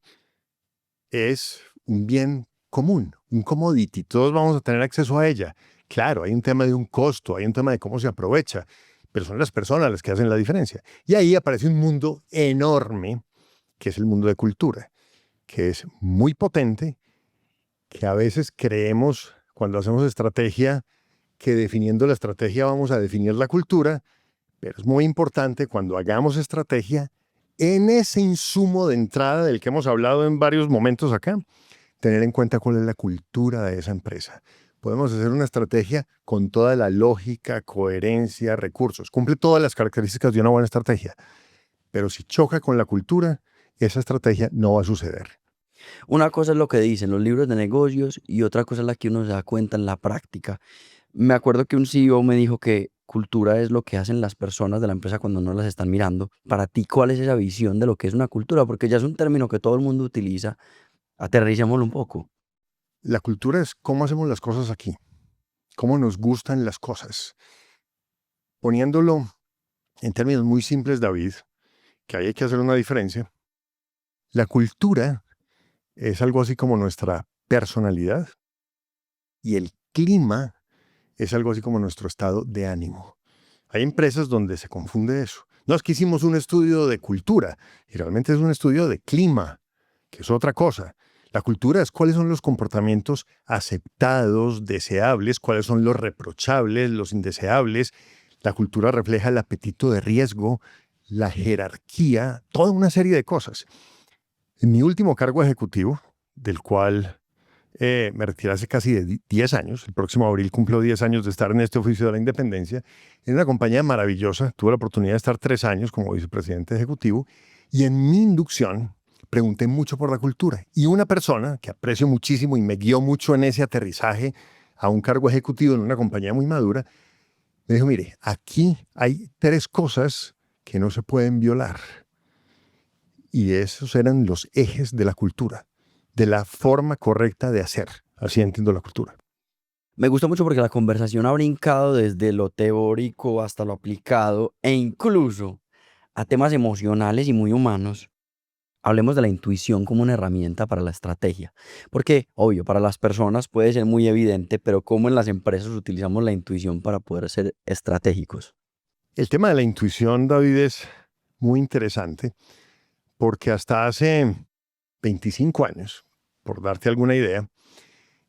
es un bien común, un commodity. Todos vamos a tener acceso a ella. Claro, hay un tema de un costo, hay un tema de cómo se aprovecha, pero son las personas las que hacen la diferencia. Y ahí aparece un mundo enorme, que es el mundo de cultura, que es muy potente, que a veces creemos, cuando hacemos estrategia, que definiendo la estrategia vamos a definir la cultura, pero es muy importante cuando hagamos estrategia, en ese insumo de entrada del que hemos hablado en varios momentos acá, tener en cuenta cuál es la cultura de esa empresa. Podemos hacer una estrategia con toda la lógica, coherencia, recursos. Cumple todas las características de una buena estrategia. Pero si choca con la cultura, esa estrategia no va a suceder. Una cosa es lo que dicen los libros de negocios y otra cosa es la que uno se da cuenta en la práctica. Me acuerdo que un CEO me dijo que cultura es lo que hacen las personas de la empresa cuando no las están mirando. Para ti, ¿cuál es esa visión de lo que es una cultura? Porque ya es un término que todo el mundo utiliza. Aterricémoslo un poco. La cultura es cómo hacemos las cosas aquí, cómo nos gustan las cosas. Poniéndolo en términos muy simples, David, que ahí hay que hacer una diferencia. La cultura es algo así como nuestra personalidad y el clima es algo así como nuestro estado de ánimo. Hay empresas donde se confunde eso. No es que hicimos un estudio de cultura y realmente es un estudio de clima, que es otra cosa. La cultura es cuáles son los comportamientos aceptados, deseables, cuáles son los reprochables, los indeseables. La cultura refleja el apetito de riesgo, la jerarquía, toda una serie de cosas. En mi último cargo ejecutivo, del cual me retiré hace casi 10 años, el próximo abril cumplo 10 años de estar en este oficio de la independencia, en una compañía maravillosa, tuve la oportunidad de estar 3 años como vicepresidente ejecutivo, y en mi inducción pregunté mucho por la cultura. Y una persona que aprecio muchísimo y me guió mucho en ese aterrizaje a un cargo ejecutivo en una compañía muy madura, me dijo, mire, aquí hay 3 cosas que no se pueden violar. Y esos eran los ejes de la cultura, de la forma correcta de hacer. Así entiendo la cultura. Me gusta mucho porque la conversación ha brincado desde lo teórico hasta lo aplicado e incluso a temas emocionales y muy humanos. Hablemos de la intuición como una herramienta para la estrategia. Porque, obvio, para las personas puede ser muy evidente, pero ¿cómo en las empresas utilizamos la intuición para poder ser estratégicos? El tema de la intuición, David, es muy interesante porque hasta hace 25 años, por darte alguna idea,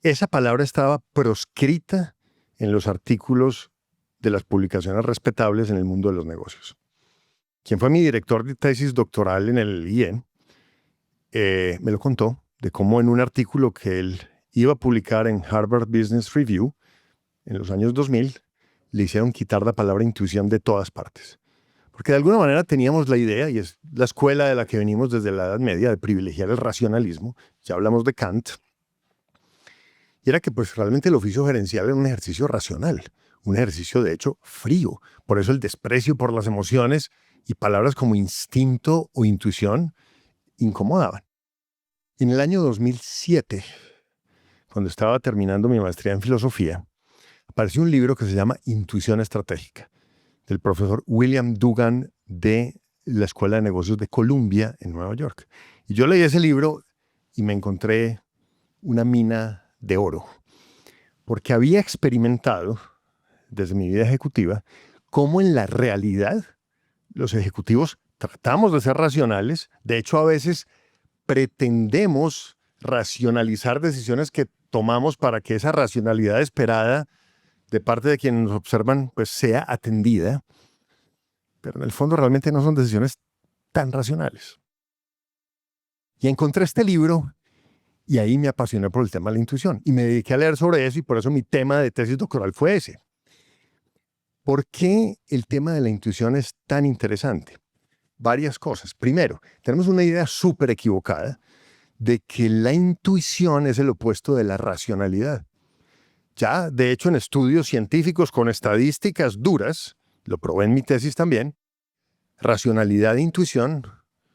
esa palabra estaba proscrita en los artículos de las publicaciones respetables en el mundo de los negocios. Quien fue mi director de tesis doctoral en el IEN, me lo contó de cómo en un artículo que él iba a publicar en Harvard Business Review en los años 2000, le hicieron quitar la palabra intuición de todas partes. Porque de alguna manera teníamos la idea, y es la escuela de la que venimos desde la Edad Media, de privilegiar el racionalismo. Ya hablamos de Kant. Y era que pues realmente el oficio gerencial era un ejercicio racional, un ejercicio de hecho frío. Por eso el desprecio por las emociones y palabras como instinto o intuición incomodaban. En el año 2007, cuando estaba terminando mi maestría en filosofía, apareció un libro que se llama Intuición Estratégica, del profesor William Dugan de la Escuela de Negocios de Columbia en Nueva York. Y yo leí ese libro y me encontré una mina de oro, porque había experimentado desde mi vida ejecutiva cómo en la realidad los ejecutivos tratamos de ser racionales. De hecho, a veces pretendemos racionalizar decisiones que tomamos para que esa racionalidad esperada de parte de quienes nos observan pues sea atendida, pero en el fondo realmente no son decisiones tan racionales. Y encontré este libro y ahí me apasioné por el tema de la intuición y me dediqué a leer sobre eso y por eso mi tema de tesis doctoral fue ese. ¿Por qué el tema de la intuición es tan interesante? Varias cosas. Primero, tenemos una idea súper equivocada de que la intuición es el opuesto de la racionalidad. Ya, de hecho, en estudios científicos con estadísticas duras, lo probé en mi tesis también, racionalidad e intuición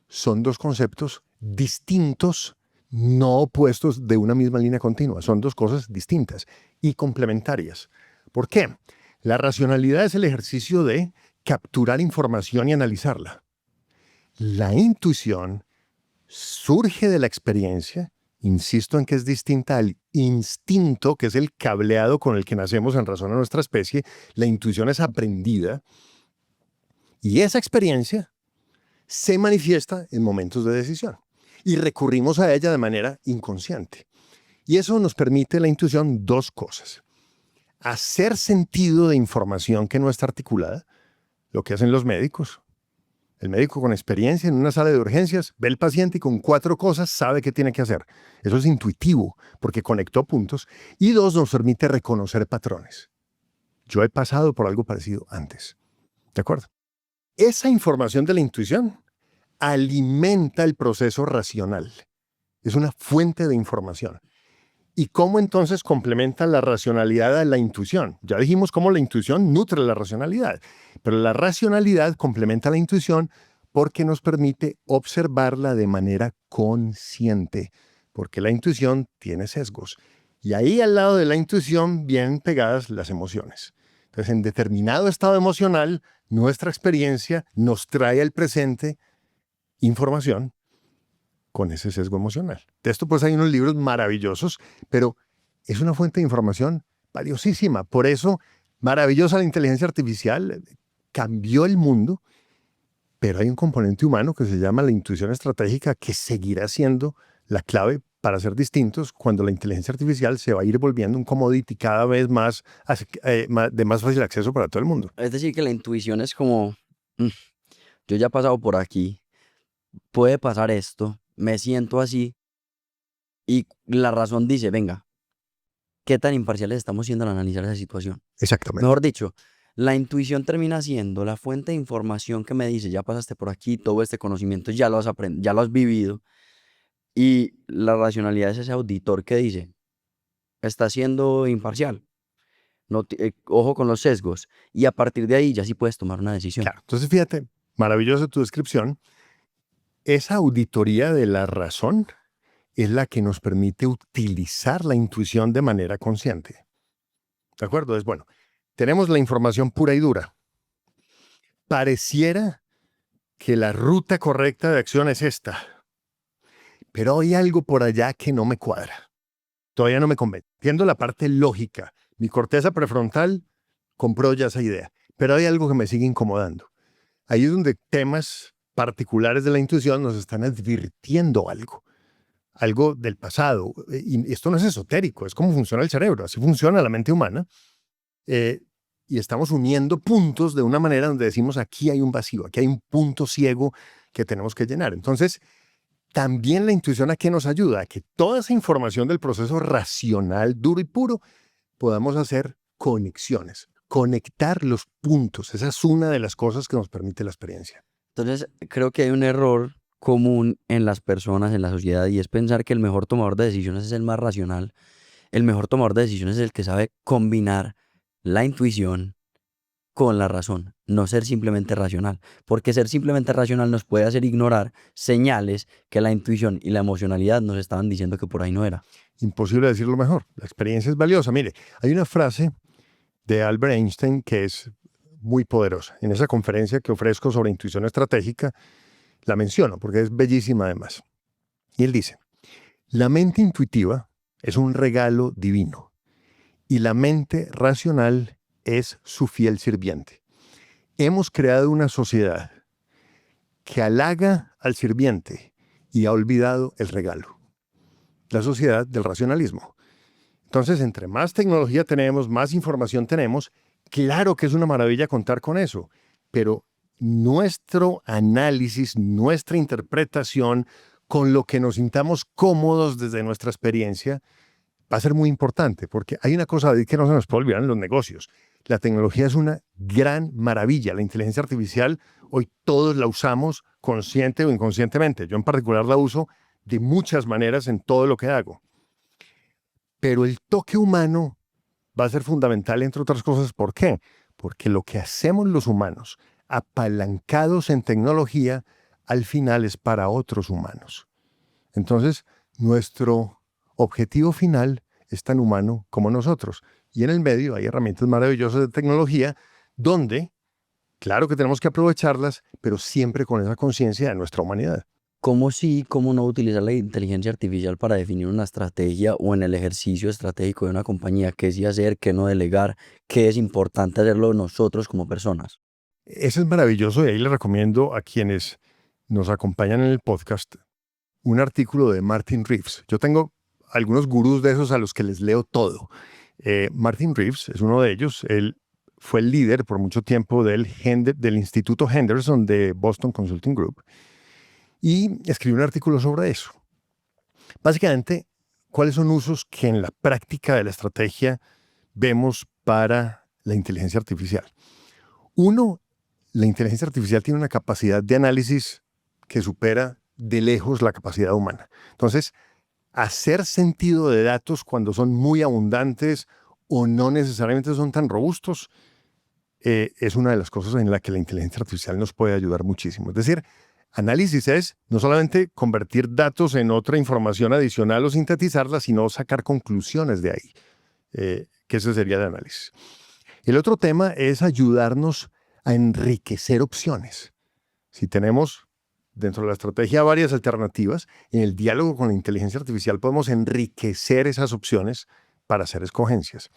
son 2 conceptos distintos, no opuestos de una misma línea continua. Son 2 cosas distintas y complementarias. ¿Por qué? La racionalidad es el ejercicio de capturar información y analizarla. La intuición surge de la experiencia. Insisto en que es distinta al instinto, que es el cableado con el que nacemos en razón a nuestra especie. La intuición es aprendida. Y esa experiencia se manifiesta en momentos de decisión. Y recurrimos a ella de manera inconsciente. Y eso nos permite la intuición 2 cosas. Hacer sentido de información que no está articulada, lo que hacen los médicos. El médico con experiencia en una sala de urgencias ve al paciente y con 4 cosas sabe qué tiene que hacer. Eso es intuitivo porque conectó puntos. Y 2, nos permite reconocer patrones. Yo he pasado por algo parecido antes. ¿De acuerdo? Esa información de la intuición alimenta el proceso racional. Es una fuente de información. ¿Y cómo entonces complementa la racionalidad a la intuición? Ya dijimos cómo la intuición nutre la racionalidad, pero la racionalidad complementa la intuición porque nos permite observarla de manera consciente, porque la intuición tiene sesgos. Y ahí al lado de la intuición vienen pegadas las emociones. Entonces, en determinado estado emocional, nuestra experiencia nos trae al presente información con ese sesgo emocional. De esto pues hay unos libros maravillosos, pero es una fuente de información valiosísima. Por eso, maravillosa la inteligencia artificial, cambió el mundo, pero hay un componente humano que se llama la intuición estratégica que seguirá siendo la clave para ser distintos cuando la inteligencia artificial se va a ir volviendo un commodity cada vez más de más fácil acceso para todo el mundo. Es decir, que la intuición es como, yo ya he pasado por aquí, puede pasar esto, me siento así, y la razón dice, venga, ¿qué tan imparciales estamos siendo al analizar esa situación? Exactamente. Mejor dicho, la intuición termina siendo la fuente de información que me dice, ya pasaste por aquí, todo este conocimiento ya lo has aprendido, ya lo has vivido. Y la racionalidad es ese auditor que dice, está siendo imparcial, no, ojo con los sesgos. Y a partir de ahí ya sí puedes tomar una decisión. Claro. Entonces, fíjate, maravillosa tu descripción. Esa auditoría de la razón es la que nos permite utilizar la intuición de manera consciente. ¿De acuerdo? Es bueno. Tenemos la información pura y dura. Pareciera que la ruta correcta de acción es esta, pero hay algo por allá que no me cuadra. Todavía no me convence. Entiendo la parte lógica. Mi corteza prefrontal compró ya esa idea, pero hay algo que me sigue incomodando. Ahí es donde temas particulares de la intuición nos están advirtiendo algo del pasado. Y esto no es esotérico, es cómo funciona el cerebro, así funciona la mente humana. Y estamos uniendo puntos de una manera donde decimos aquí hay un vacío, aquí hay un punto ciego que tenemos que llenar. Entonces, también la intuición a qué nos ayuda, a que toda esa información del proceso racional, duro y puro, podamos hacer conexiones, conectar los puntos. Esa es una de las cosas que nos permite la experiencia. Entonces, creo que hay un error común en las personas, en la sociedad, y es pensar que el mejor tomador de decisiones es el más racional. El mejor tomador de decisiones es el que sabe combinar la intuición con la razón, no ser simplemente racional, porque ser simplemente racional nos puede hacer ignorar señales que la intuición y la emocionalidad nos estaban diciendo que por ahí no era. Imposible decirlo mejor. La experiencia es valiosa. Mire, hay una frase de Albert Einstein que es muy poderosa. En esa conferencia que ofrezco sobre intuición estratégica, la menciono porque es bellísima además. Y él dice, la mente intuitiva es un regalo divino y la mente racional es su fiel sirviente. Hemos creado una sociedad que halaga al sirviente y ha olvidado el regalo. La sociedad del racionalismo. Entonces, entre más tecnología tenemos, más información tenemos, claro que es una maravilla contar con eso, pero nuestro análisis, nuestra interpretación, con lo que nos sintamos cómodos desde nuestra experiencia, va a ser muy importante, porque hay una cosa que no se nos puede olvidar en los negocios. La tecnología es una gran maravilla. La inteligencia artificial, hoy todos la usamos consciente o inconscientemente. Yo en particular la uso de muchas maneras en todo lo que hago. Pero el toque humano va a ser fundamental, entre otras cosas. ¿Por qué? Porque lo que hacemos los humanos, apalancados en tecnología, al final es para otros humanos. Entonces, nuestro objetivo final es tan humano como nosotros. Y en el medio hay herramientas maravillosas de tecnología donde, claro que tenemos que aprovecharlas, pero siempre con esa conciencia de nuestra humanidad. ¿Cómo sí, cómo no utilizar la inteligencia artificial para definir una estrategia o en el ejercicio estratégico de una compañía? ¿Qué sí hacer, qué no delegar, qué es importante hacerlo nosotros como personas? Eso es maravilloso y ahí les recomiendo a quienes nos acompañan en el podcast un artículo de Martin Reeves. Yo tengo algunos gurús de esos a los que les leo todo. Martin Reeves es uno de ellos. Él fue el líder por mucho tiempo del Instituto Henderson de Boston Consulting Group y escribió un artículo sobre eso. Básicamente, ¿cuáles son usos que en la práctica de la estrategia vemos para la inteligencia artificial? Uno, la inteligencia artificial tiene una capacidad de análisis que supera de lejos la capacidad humana. Entonces, hacer sentido de datos cuando son muy abundantes o no necesariamente son tan robustos es una de las cosas en la que la inteligencia artificial nos puede ayudar muchísimo. Es decir, análisis es no solamente convertir datos en otra información adicional o sintetizarla, sino sacar conclusiones de ahí, que eso sería el análisis. El otro tema es ayudarnos a enriquecer opciones. Si tenemos dentro de la estrategia varias alternativas, en el diálogo con la inteligencia artificial podemos enriquecer esas opciones para hacer escogencias.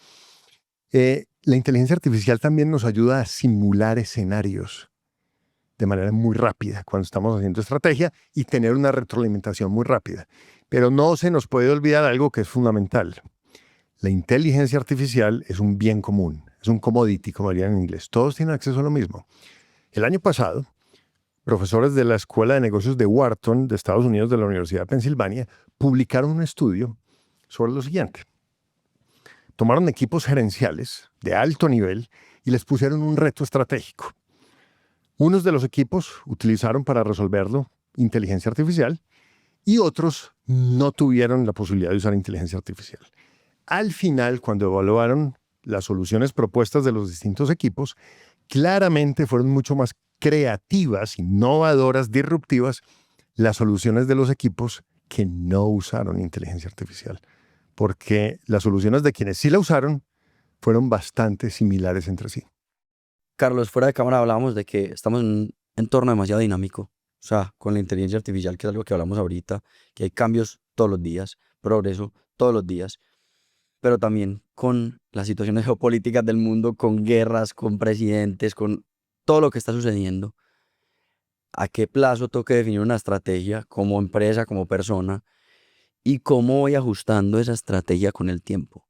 La inteligencia artificial también nos ayuda a simular escenarios de manera muy rápida cuando estamos haciendo estrategia y tener una retroalimentación muy rápida. Pero no se nos puede olvidar algo que es fundamental. La inteligencia artificial es un bien común, es un commodity, como dirían en inglés. Todos tienen acceso a lo mismo. El año pasado, profesores de la Escuela de Negocios de Wharton, de Estados Unidos, de la Universidad de Pensilvania, publicaron un estudio sobre lo siguiente. Tomaron equipos gerenciales de alto nivel y les pusieron un reto estratégico. Unos de los equipos utilizaron para resolverlo inteligencia artificial y otros no tuvieron la posibilidad de usar inteligencia artificial. Al final, cuando evaluaron las soluciones propuestas de los distintos equipos, claramente fueron mucho más creativas, innovadoras, disruptivas las soluciones de los equipos que no usaron inteligencia artificial, porque las soluciones de quienes sí la usaron fueron bastante similares entre sí. Carlos, fuera de cámara hablábamos de que estamos en un entorno demasiado dinámico, o sea, con la inteligencia artificial, que es algo que hablamos ahorita, que hay cambios todos los días, progreso todos los días, pero también con las situaciones geopolíticas del mundo, con guerras, con presidentes, con todo lo que está sucediendo. ¿A qué plazo tengo que definir una estrategia como empresa, como persona? ¿Y cómo voy ajustando esa estrategia con el tiempo?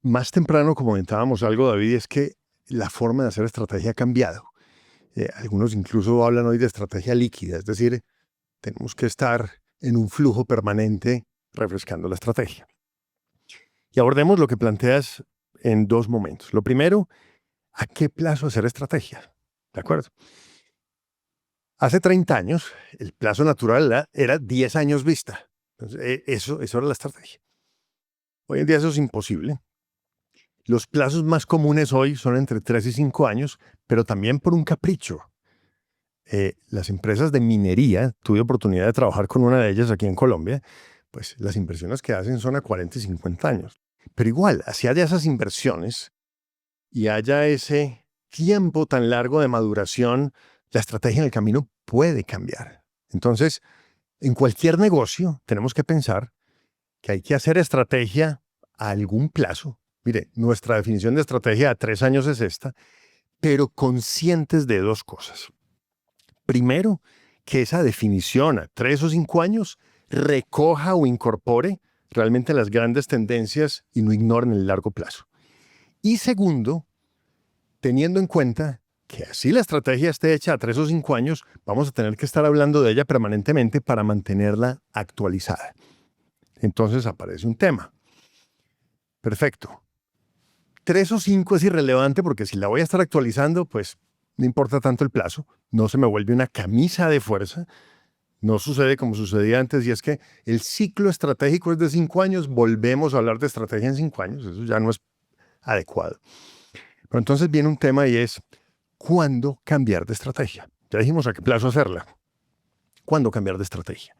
Más temprano comentábamos algo, David, es que la forma de hacer estrategia ha cambiado. Algunos incluso hablan hoy de estrategia líquida, es decir, tenemos que estar en un flujo permanente refrescando la estrategia. Y abordemos lo que planteas en dos momentos. Lo primero, ¿a qué plazo hacer estrategia? ¿De acuerdo? Hace 30 años, el plazo natural era 10 años vista. Entonces, eso era la estrategia. Hoy en día eso es imposible. Los plazos más comunes hoy son entre 3 y 5 años, pero también por un capricho. Las empresas de minería, tuve oportunidad de trabajar con una de ellas aquí en Colombia, pues las inversiones que hacen son a 40 y 50 años. Pero igual, así haya esas inversiones y haya ese tiempo tan largo de maduración, la estrategia en el camino puede cambiar. Entonces, en cualquier negocio tenemos que pensar que hay que hacer estrategia a algún plazo. Mire, nuestra definición de estrategia a 3 años es esta, pero conscientes de dos cosas. Primero, que esa definición a 3 o 5 años recoja o incorpore realmente las grandes tendencias y no ignoren el largo plazo. Y segundo, teniendo en cuenta que así la estrategia esté hecha a 3 o 5 años, vamos a tener que estar hablando de ella permanentemente para mantenerla actualizada. Entonces aparece un tema. Perfecto. 3 o 5 es irrelevante porque si la voy a estar actualizando, pues no importa tanto el plazo, no se me vuelve una camisa de fuerza, no sucede como sucedía antes y es que el ciclo estratégico es de 5 años, volvemos a hablar de estrategia en 5 años, eso ya no es adecuado. Pero entonces viene un tema y es, ¿cuándo cambiar de estrategia? Ya dijimos a qué plazo hacerla. ¿Cuándo cambiar de estrategia?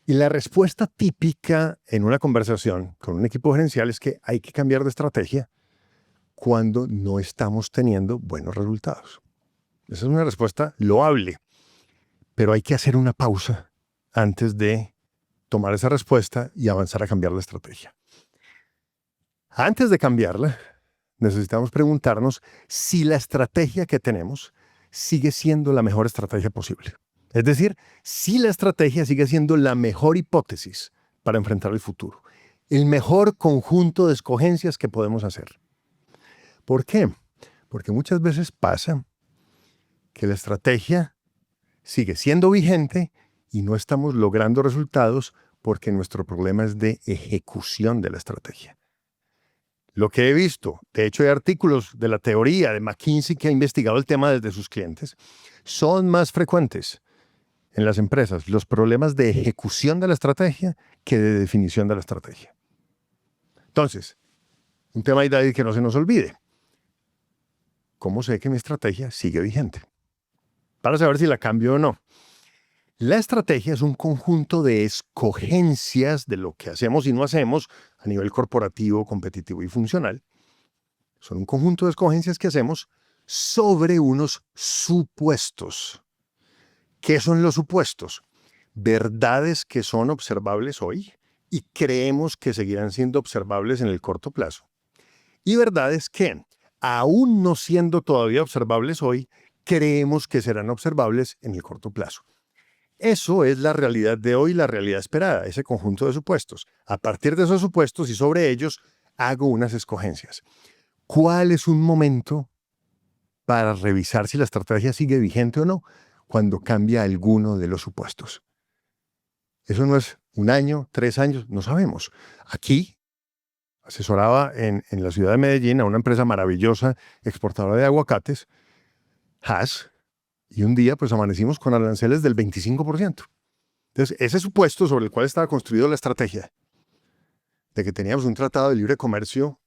Y la respuesta típica en una conversación con un equipo gerencial es que hay que cambiar de estrategia cuando no estamos teniendo buenos resultados. Esa es una respuesta loable, pero hay que hacer una pausa antes de tomar esa respuesta y avanzar a cambiar la estrategia. Antes de cambiarla, necesitamos preguntarnos si la estrategia que tenemos sigue siendo la mejor estrategia posible. Es decir, si la estrategia sigue siendo la mejor hipótesis para enfrentar el futuro, el mejor conjunto de escogencias que podemos hacer. ¿Por qué? Porque muchas veces pasa que la estrategia sigue siendo vigente y no estamos logrando resultados porque nuestro problema es de ejecución de la estrategia. Lo que he visto, de hecho hay artículos de la teoría de McKinsey que ha investigado el tema desde sus clientes, son más frecuentes en las empresas los problemas de ejecución de la estrategia que de definición de la estrategia. Entonces, un tema ahí, David, que no se nos olvide. ¿Cómo sé que mi estrategia sigue vigente? Para saber si la cambio o no. La estrategia es un conjunto de escogencias de lo que hacemos y no hacemos a nivel corporativo, competitivo y funcional. Son un conjunto de escogencias que hacemos sobre unos supuestos. ¿Qué son los supuestos? Verdades que son observables hoy y creemos que seguirán siendo observables en el corto plazo. Y verdades que, aún no siendo todavía observables hoy, creemos que serán observables en el corto plazo. Eso es la realidad de hoy, la realidad esperada, ese conjunto de supuestos. A partir de esos supuestos y sobre ellos, hago unas escogencias. ¿Cuál es un momento para revisar si la estrategia sigue vigente o no? Cuando cambia alguno de los supuestos. Eso no es 1 año, 3 años, no sabemos. Aquí asesoraba en la ciudad de Medellín a una empresa maravillosa, exportadora de aguacates, Hass, y un día pues amanecimos con aranceles del 25%. Entonces, ese supuesto sobre el cual estaba construida la estrategia, de que teníamos un tratado de libre comercio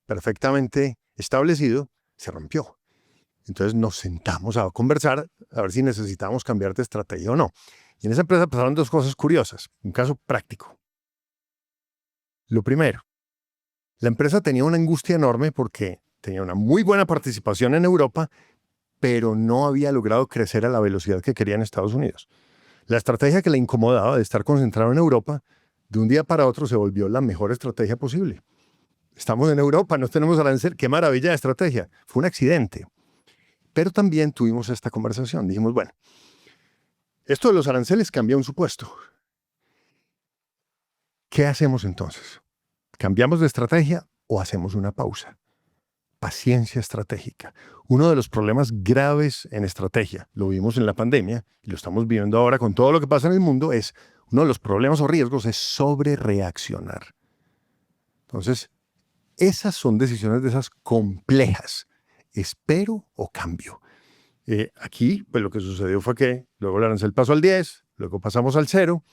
perfectamente establecido, se rompió. Entonces nos sentamos a conversar a ver si necesitamos cambiar de estrategia o no. Y en esa empresa pasaron 2 cosas curiosas, un caso práctico. Lo primero, la empresa tenía una angustia enorme porque tenía una muy buena participación en Europa, pero no había logrado crecer a la velocidad que quería en Estados Unidos. La estrategia que le incomodaba de estar concentrado en Europa, de un día para otro se volvió la mejor estrategia posible. Estamos en Europa, no tenemos arancel, qué maravilla de estrategia. Fue un accidente. Pero también tuvimos esta conversación. Dijimos, bueno, esto de los aranceles cambia un supuesto. ¿Qué hacemos entonces? ¿Cambiamos de estrategia o hacemos una pausa? Paciencia estratégica. Uno de los problemas graves en estrategia, lo vimos en la pandemia y lo estamos viendo ahora con todo lo que pasa en el mundo, es uno de los problemas o riesgos es sobrereaccionar. Entonces, esas son decisiones de esas complejas. ¿Espero o cambio? Aquí, pues lo que sucedió fue que luego el arancel pasó al 10, luego pasamos al 0,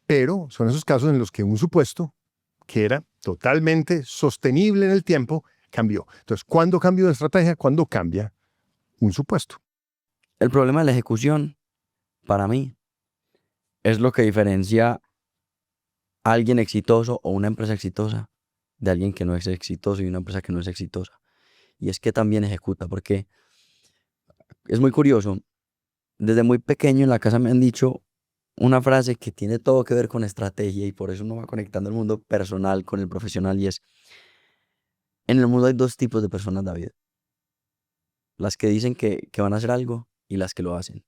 pero son esos casos en los que un supuesto que era totalmente sostenible en el tiempo, cambió. Entonces, ¿cuándo cambio de estrategia? ¿Cuándo cambia un supuesto? El problema de la ejecución, para mí, es lo que diferencia a alguien exitoso o una empresa exitosa de alguien que no es exitoso y una empresa que no es exitosa. Y es que también ejecuta, porque es muy curioso. Desde muy pequeño en la casa me han dicho una frase que tiene todo que ver con estrategia y por eso uno va conectando el mundo personal con el profesional y es, en el mundo hay 2 tipos de personas, David. Las que dicen que van a hacer algo y las que lo hacen.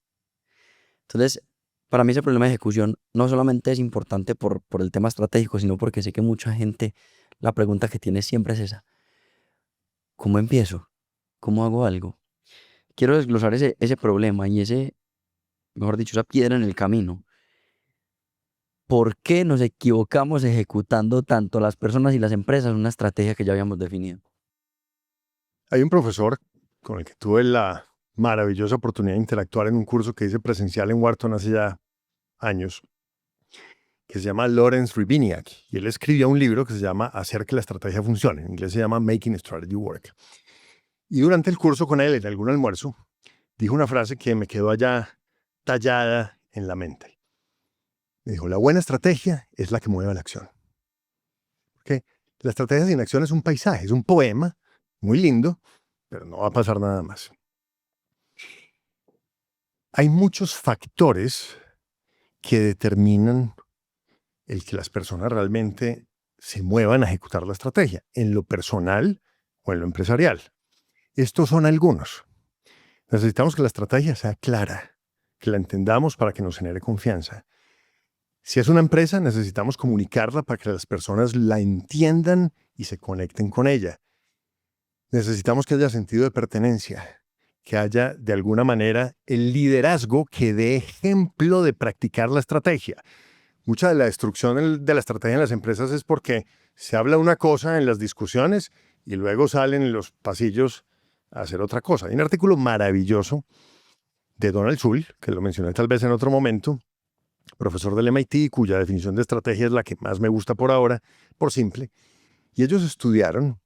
Entonces, para mí ese problema de ejecución no solamente es importante por el tema estratégico, sino porque sé que mucha gente, la pregunta que tiene siempre es esa. ¿Cómo empiezo? ¿Cómo hago algo? Quiero desglosar ese problema y mejor dicho, esa piedra en el camino. ¿Por qué nos equivocamos ejecutando tanto las personas y las empresas una estrategia que ya habíamos definido? Hay un profesor con el que tuve la maravillosa oportunidad de interactuar en un curso que hice presencial en Wharton hace ya años, que se llama Lawrence Ribiniak, y él escribió un libro que se llama Hacer que la estrategia funcione. En inglés se llama Making Strategy Work. Y durante el curso con él, en algún almuerzo, dijo una frase que me quedó allá tallada en la mente. Me dijo, la buena estrategia es la que mueve a la acción. Porque la estrategia sin acción es un paisaje, es un poema muy lindo, pero no va a pasar nada más. Hay muchos factores que determinan el que las personas realmente se muevan a ejecutar la estrategia, en lo personal o en lo empresarial. Estos son algunos. Necesitamos que la estrategia sea clara, que la entendamos para que nos genere confianza. Si es una empresa, necesitamos comunicarla para que las personas la entiendan y se conecten con ella. Necesitamos que haya sentido de pertenencia, que haya de alguna manera el liderazgo que dé ejemplo de practicar la estrategia. Mucha de la destrucción de la estrategia en las empresas es porque se habla una cosa en las discusiones y luego salen en los pasillos a hacer otra cosa. Hay un artículo maravilloso de Donald Sull, que lo mencioné tal vez en otro momento, profesor del MIT, cuya definición de estrategia es la que más me gusta por ahora, por simple. Y ellos estudiaron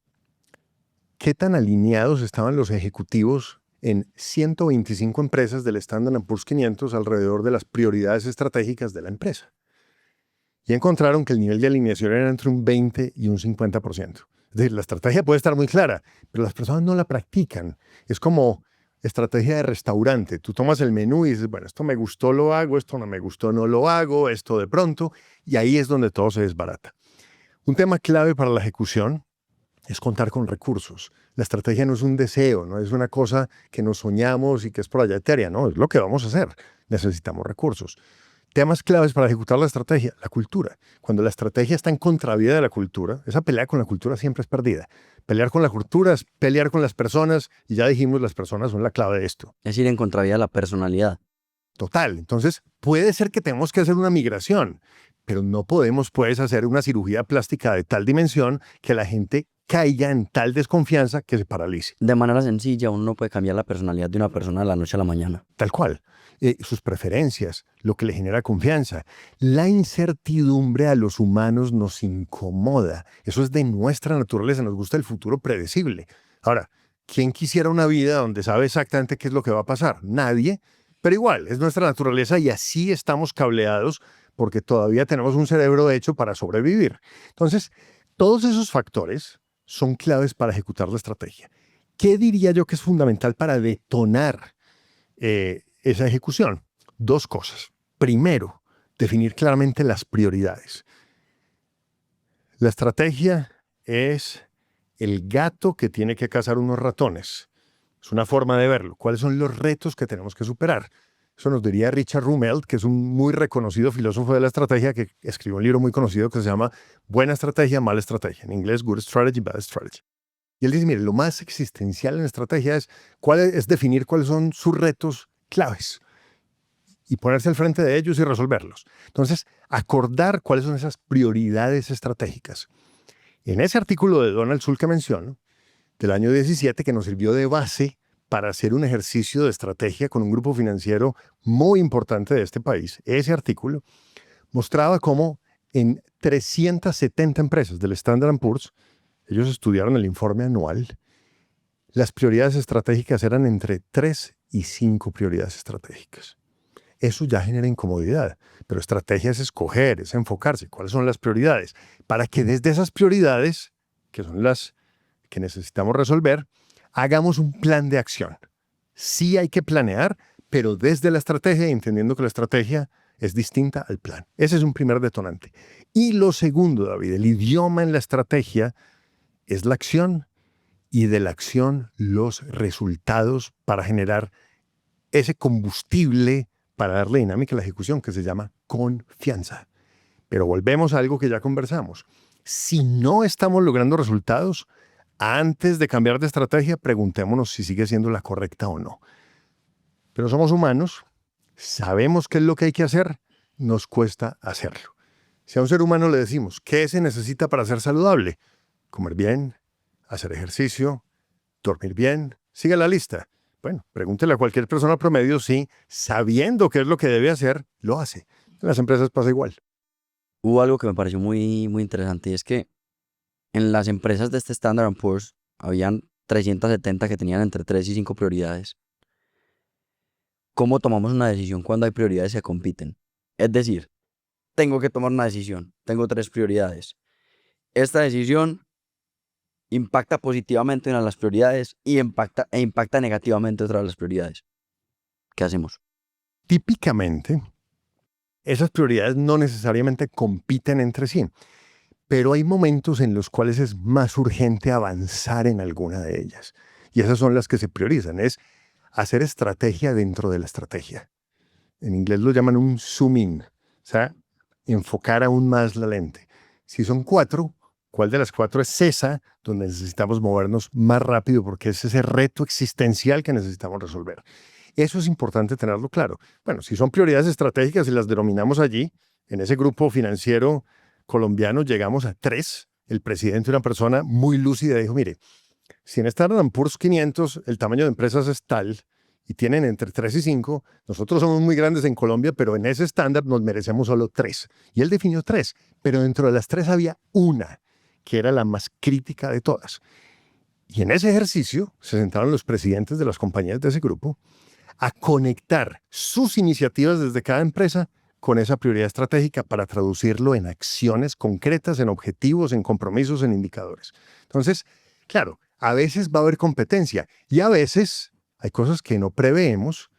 qué tan alineados estaban los ejecutivos en 125 empresas del Standard & Poor's 500 alrededor de las prioridades estratégicas de la empresa. Y encontraron que el nivel de alineación era entre un 20 y un 50%. Es decir, la estrategia puede estar muy clara, pero las personas no la practican. Es como estrategia de restaurante. Tú tomas el menú y dices, bueno, esto me gustó, lo hago, esto no me gustó, no lo hago, esto de pronto, y ahí es donde todo se desbarata. Un tema clave para la ejecución es contar con recursos. La estrategia no es un deseo, no es una cosa que nos soñamos y que es por allá etérea, no, es lo que vamos a hacer. Necesitamos recursos. Temas claves para ejecutar la estrategia, la cultura. Cuando la estrategia está en contravía de la cultura, esa pelea con la cultura siempre es perdida. Pelear con la cultura es pelear con las personas, y ya dijimos, las personas son la clave de esto. Es ir en contravía de la personalidad. Total. Entonces, puede ser que tengamos que hacer una migración, pero no podemos, pues, hacer una cirugía plástica de tal dimensión que la gente caiga en tal desconfianza que se paralice. De manera sencilla, uno no puede cambiar la personalidad de una persona de la noche a la mañana. Tal cual. Sus preferencias, lo que le genera confianza. La incertidumbre a los humanos nos incomoda. Eso es de nuestra naturaleza, nos gusta el futuro predecible. Ahora, ¿quién quisiera una vida donde sabe exactamente qué es lo que va a pasar? Nadie, pero igual, es nuestra naturaleza y así estamos cableados porque todavía tenemos un cerebro hecho para sobrevivir. Entonces, todos esos factores son claves para ejecutar la estrategia. ¿Qué diría yo que es fundamental para detonar esa ejecución? Dos cosas. Primero, definir claramente las prioridades. La estrategia es el gato que tiene que cazar unos ratones. Es una forma de verlo. ¿Cuáles son los retos que tenemos que superar? Eso nos diría Richard Rumelt, que es un muy reconocido filósofo de la estrategia, que escribió un libro muy conocido que se llama Buena estrategia, mala estrategia. En inglés, Good Strategy, Bad Strategy. Y él dice, mire, lo más existencial en estrategia es definir cuáles son sus retos claves y ponerse al frente de ellos y resolverlos. Entonces, acordar cuáles son esas prioridades estratégicas. En ese artículo de Donald Sull que menciono, del año 17, que nos sirvió de base para hacer un ejercicio de estrategia con un grupo financiero muy importante de este país, ese artículo mostraba cómo en 370 empresas del Standard & Poor's, ellos estudiaron el informe anual, las prioridades estratégicas eran entre 3 y 5 prioridades estratégicas. Eso ya genera incomodidad, pero estrategia es escoger, es enfocarse. ¿Cuáles son las prioridades? Para que desde esas prioridades, que son las que necesitamos resolver, hagamos un plan de acción. Sí hay que planear, pero desde la estrategia, entendiendo que la estrategia es distinta al plan. Ese es un primer detonante. Y lo segundo, David, el idioma en la estrategia es la acción, y de la acción los resultados para generar ese combustible para darle dinámica a la ejecución, que se llama confianza. Pero volvemos a algo que ya conversamos. Si no estamos logrando resultados, antes de cambiar de estrategia, preguntémonos si sigue siendo la correcta o no. Pero somos humanos, sabemos qué es lo que hay que hacer, nos cuesta hacerlo. Si a un ser humano le decimos, ¿qué se necesita para ser saludable? Comer bien, hacer ejercicio, dormir bien, siga la lista. Bueno, pregúntele a cualquier persona promedio si, sabiendo qué es lo que debe hacer, lo hace. En las empresas pasa igual. Hubo algo que me pareció muy, muy interesante y es que en las empresas de este Standard & Poor's habían 370 que tenían entre 3 y 5 prioridades. ¿Cómo tomamos una decisión cuando hay prioridades que compiten? Es decir, tengo que tomar una decisión, tengo 3 prioridades. Esta decisión impacta positivamente una de las prioridades y impacta negativamente otra de las prioridades. ¿Qué hacemos? Típicamente, esas prioridades no necesariamente compiten entre sí, pero hay momentos en los cuales es más urgente avanzar en alguna de ellas. Y esas son las que se priorizan, es hacer estrategia dentro de la estrategia. En inglés lo llaman un zoom in, o sea, enfocar aún más la lente. Si son 4, ¿Cuál de las 4 es esa donde necesitamos movernos más rápido porque es ese reto existencial que necesitamos resolver? Eso es importante tenerlo claro. Bueno, si son prioridades estratégicas y las denominamos allí, en ese grupo financiero colombiano llegamos a 3. El presidente, una persona muy lúcida, dijo, mire, si en Standard & Poor's 500 el tamaño de empresas es tal y tienen entre 3 y 5, nosotros somos muy grandes en Colombia, pero en ese estándar nos merecemos solo 3. Y él definió 3, pero dentro de las 3 había una que era la más crítica de todas. Y en ese ejercicio se sentaron los presidentes de las compañías de ese grupo a conectar sus iniciativas desde cada empresa con esa prioridad estratégica para traducirlo en acciones concretas, en objetivos, en compromisos, en indicadores. Entonces, claro, a veces va a haber competencia y a veces hay cosas que no preveemos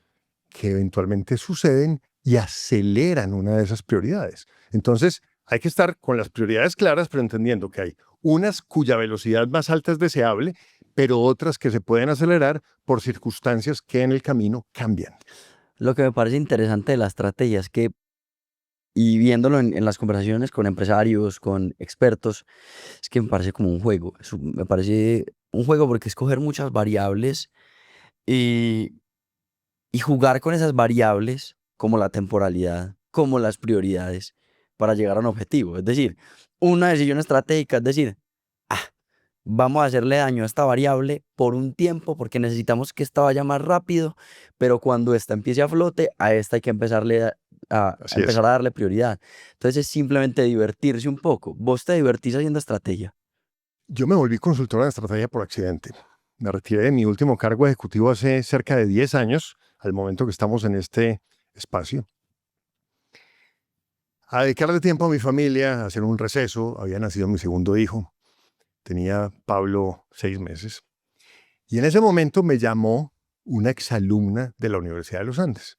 que eventualmente suceden y aceleran una de esas prioridades. Entonces, hay que estar con las prioridades claras, pero entendiendo que hay unas cuya velocidad más alta es deseable, pero otras que se pueden acelerar por circunstancias que en el camino cambian. Lo que me parece interesante de la estrategia es que, y viéndolo en las conversaciones con empresarios, con expertos, es que me parece como un juego. Me parece un juego porque es coger muchas variables y, y jugar con esas variables, como la temporalidad, como las prioridades, para llegar a un objetivo. Es decir, una decisión estratégica, es decir, ah, vamos a hacerle daño a esta variable por un tiempo porque necesitamos que esta vaya más rápido, pero cuando esta empiece a flote, a esta hay que a Así es. empezar a darle prioridad. Entonces es simplemente divertirse un poco. Vos te divertís haciendo estrategia. Yo me volví consultor de estrategia por accidente. Me retiré de mi último cargo ejecutivo hace cerca de 10 años, al momento que estamos en este espacio, a dedicarle tiempo a mi familia, a hacer un receso. Había nacido mi segundo hijo. Tenía Pablo 6 meses. Y en ese momento me llamó una exalumna de la Universidad de los Andes.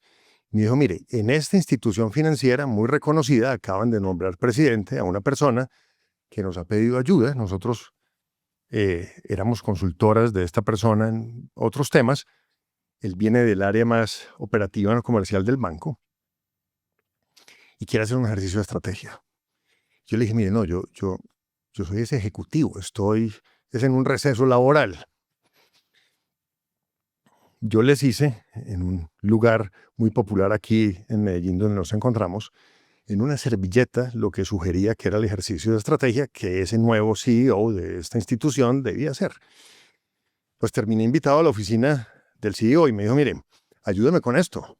Me dijo, mire, en esta institución financiera muy reconocida acaban de nombrar presidente a una persona que nos ha pedido ayuda. Nosotros éramos consultoras de esta persona en otros temas. Él viene del área más operativa comercial del banco y quiere hacer un ejercicio de estrategia. Yo le dije, mire, no, yo soy ese ejecutivo, es en un receso laboral. Yo les hice en un lugar muy popular aquí en Medellín donde nos encontramos, en una servilleta lo que sugería que era el ejercicio de estrategia que ese nuevo CEO de esta institución debía hacer. Pues terminé invitado a la oficina del CEO y me dijo, mire, ayúdame con esto.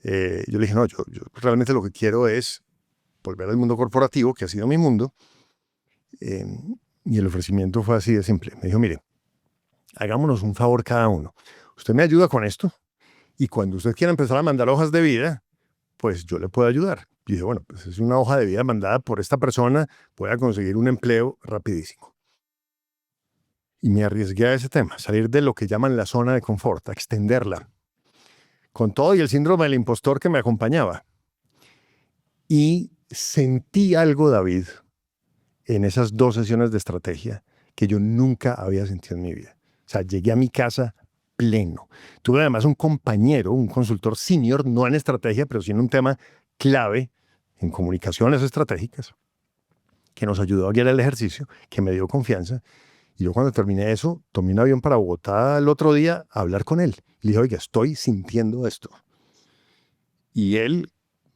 Yo le dije, no, yo realmente lo que quiero es volver al mundo corporativo, que ha sido mi mundo, eh, y el ofrecimiento fue así de simple. Me dijo, mire, hagámonos un favor cada uno. Usted me ayuda con esto y cuando usted quiera empezar a mandar hojas de vida, pues yo le puedo ayudar. Y dije, bueno, pues es una hoja de vida mandada por esta persona, voy a conseguir un empleo rapidísimo. Y me arriesgué a ese tema, salir de lo que llaman la zona de confort, a extenderla, con todo y el síndrome del impostor que me acompañaba. Y sentí algo, David, en esas 2 sesiones de estrategia que yo nunca había sentido en mi vida. O sea, llegué a mi casa pleno. Tuve además un compañero, un consultor senior, no en estrategia, pero sí en un tema clave en comunicaciones estratégicas, que nos ayudó a guiar el ejercicio, que me dio confianza. Y yo cuando terminé eso, tomé un avión para Bogotá el otro día a hablar con él. Y le dije, oiga, estoy sintiendo esto. Y él,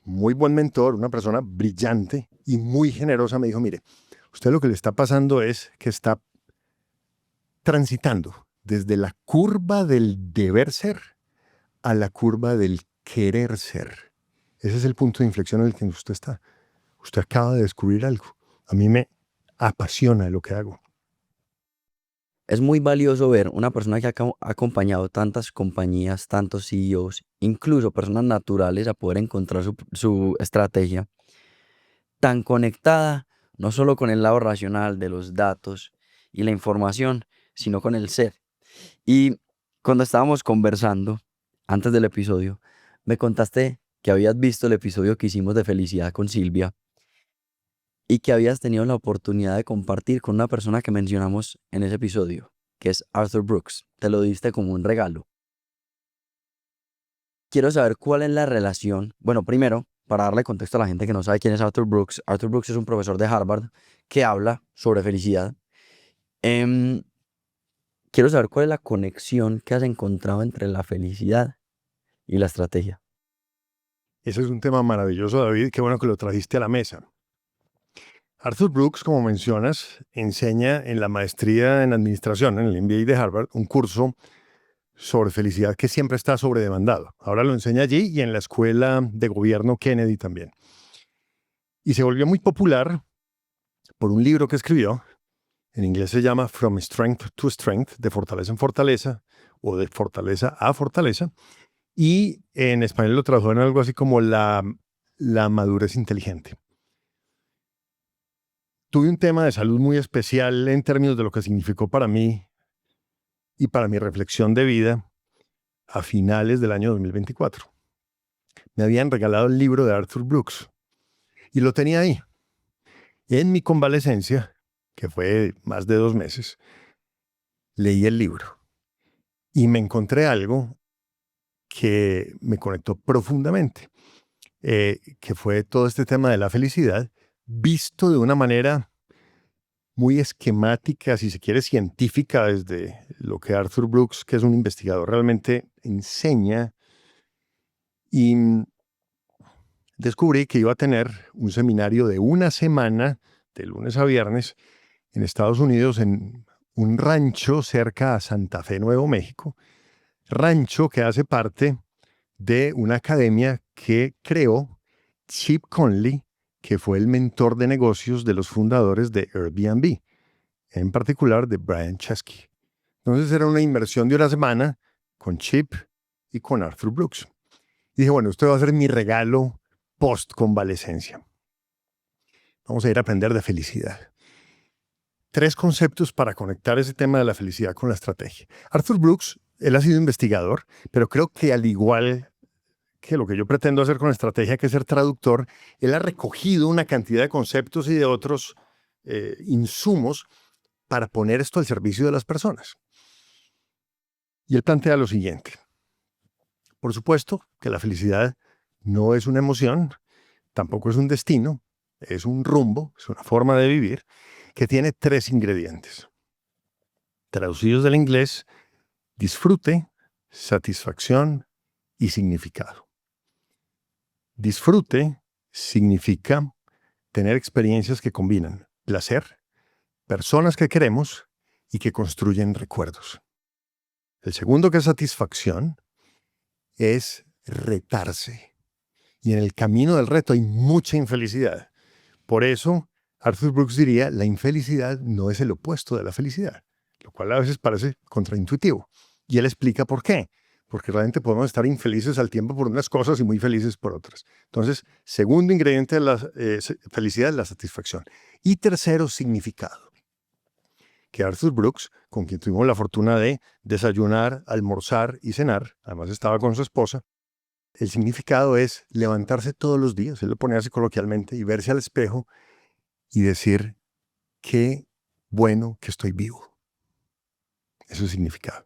muy buen mentor, una persona brillante y muy generosa, me dijo, mire, usted lo que le está pasando es que está transitando desde la curva del deber ser a la curva del querer ser. Ese es el punto de inflexión en el que usted está. Usted acaba de descubrir algo. A mí me apasiona lo que hago. Es muy valioso ver una persona que ha acompañado tantas compañías, tantos CEOs, incluso personas naturales a poder encontrar su estrategia tan conectada, no solo con el lado racional de los datos y la información, sino con el ser. Y cuando estábamos conversando, antes del episodio, me contaste que habías visto el episodio que hicimos de felicidad con Silvia y que habías tenido la oportunidad de compartir con una persona que mencionamos en ese episodio, que es Arthur Brooks. Te lo diste como un regalo. Quiero saber cuál es la relación. Bueno, primero, para darle contexto a la gente que no sabe quién es Arthur Brooks es un profesor de Harvard que habla sobre felicidad. Quiero saber cuál es la conexión que has encontrado entre la felicidad y la estrategia. Ese es un tema maravilloso, David. Qué bueno que lo trajiste a la mesa. Arthur Brooks, como mencionas, enseña en la maestría en administración, en el MBA de Harvard, un curso sobre felicidad que siempre está sobredemandado. Ahora lo enseña allí y en la escuela de gobierno Kennedy también. Y se volvió muy popular por un libro que escribió. En inglés se llama From Strength to Strength, de fortaleza en fortaleza o de fortaleza a fortaleza. Y en español lo tradujo en algo así como la madurez inteligente. Tuve un tema de salud muy especial en términos de lo que significó para mí y para mi reflexión de vida a finales del año 2024. Me habían regalado el libro de Arthur Brooks y lo tenía ahí. En mi convalecencia, que fue más de 2 meses, leí el libro y me encontré algo que me conectó profundamente, que fue todo este tema de la felicidad, visto de una manera muy esquemática, si se quiere, científica, desde lo que Arthur Brooks, que es un investigador, realmente enseña. Y descubrí que iba a tener un seminario de una semana, de lunes a viernes, en Estados Unidos, en un rancho cerca a Santa Fe, Nuevo México, rancho que hace parte de una academia que creó Chip Conley, que fue el mentor de negocios de los fundadores de Airbnb, en particular de Brian Chesky. Entonces era una inversión de una semana con Chip y con Arthur Brooks. Y dije, bueno, esto va a ser mi regalo post-convalecencia. Vamos a ir a aprender de felicidad. 3 conceptos para conectar ese tema de la felicidad con la estrategia. Arthur Brooks, él ha sido investigador, pero creo que al igual que lo que yo pretendo hacer con estrategia, que es ser traductor, él ha recogido una cantidad de conceptos y de otros insumos para poner esto al servicio de las personas. Y él plantea lo siguiente. Por supuesto que la felicidad no es una emoción, tampoco es un destino, es un rumbo, es una forma de vivir que tiene 3 ingredientes. Traducidos del inglés, disfrute, satisfacción y significado. Disfrute significa tener experiencias que combinan placer, personas que queremos y que construyen recuerdos. El segundo, que es satisfacción, es retarse. Y en el camino del reto hay mucha infelicidad. Por eso, Arthur Brooks diría, la infelicidad no es el opuesto de la felicidad, lo cual a veces parece contraintuitivo. Y él explica por qué. Porque realmente podemos estar infelices al tiempo por unas cosas y muy felices por otras. Entonces, segundo ingrediente de la felicidad es la satisfacción. Y tercero, significado. Que Arthur Brooks, con quien tuvimos la fortuna de desayunar, almorzar y cenar, además estaba con su esposa, el significado es levantarse todos los días, él lo pone así coloquialmente, y verse al espejo y decir, qué bueno que estoy vivo. Eso es significado.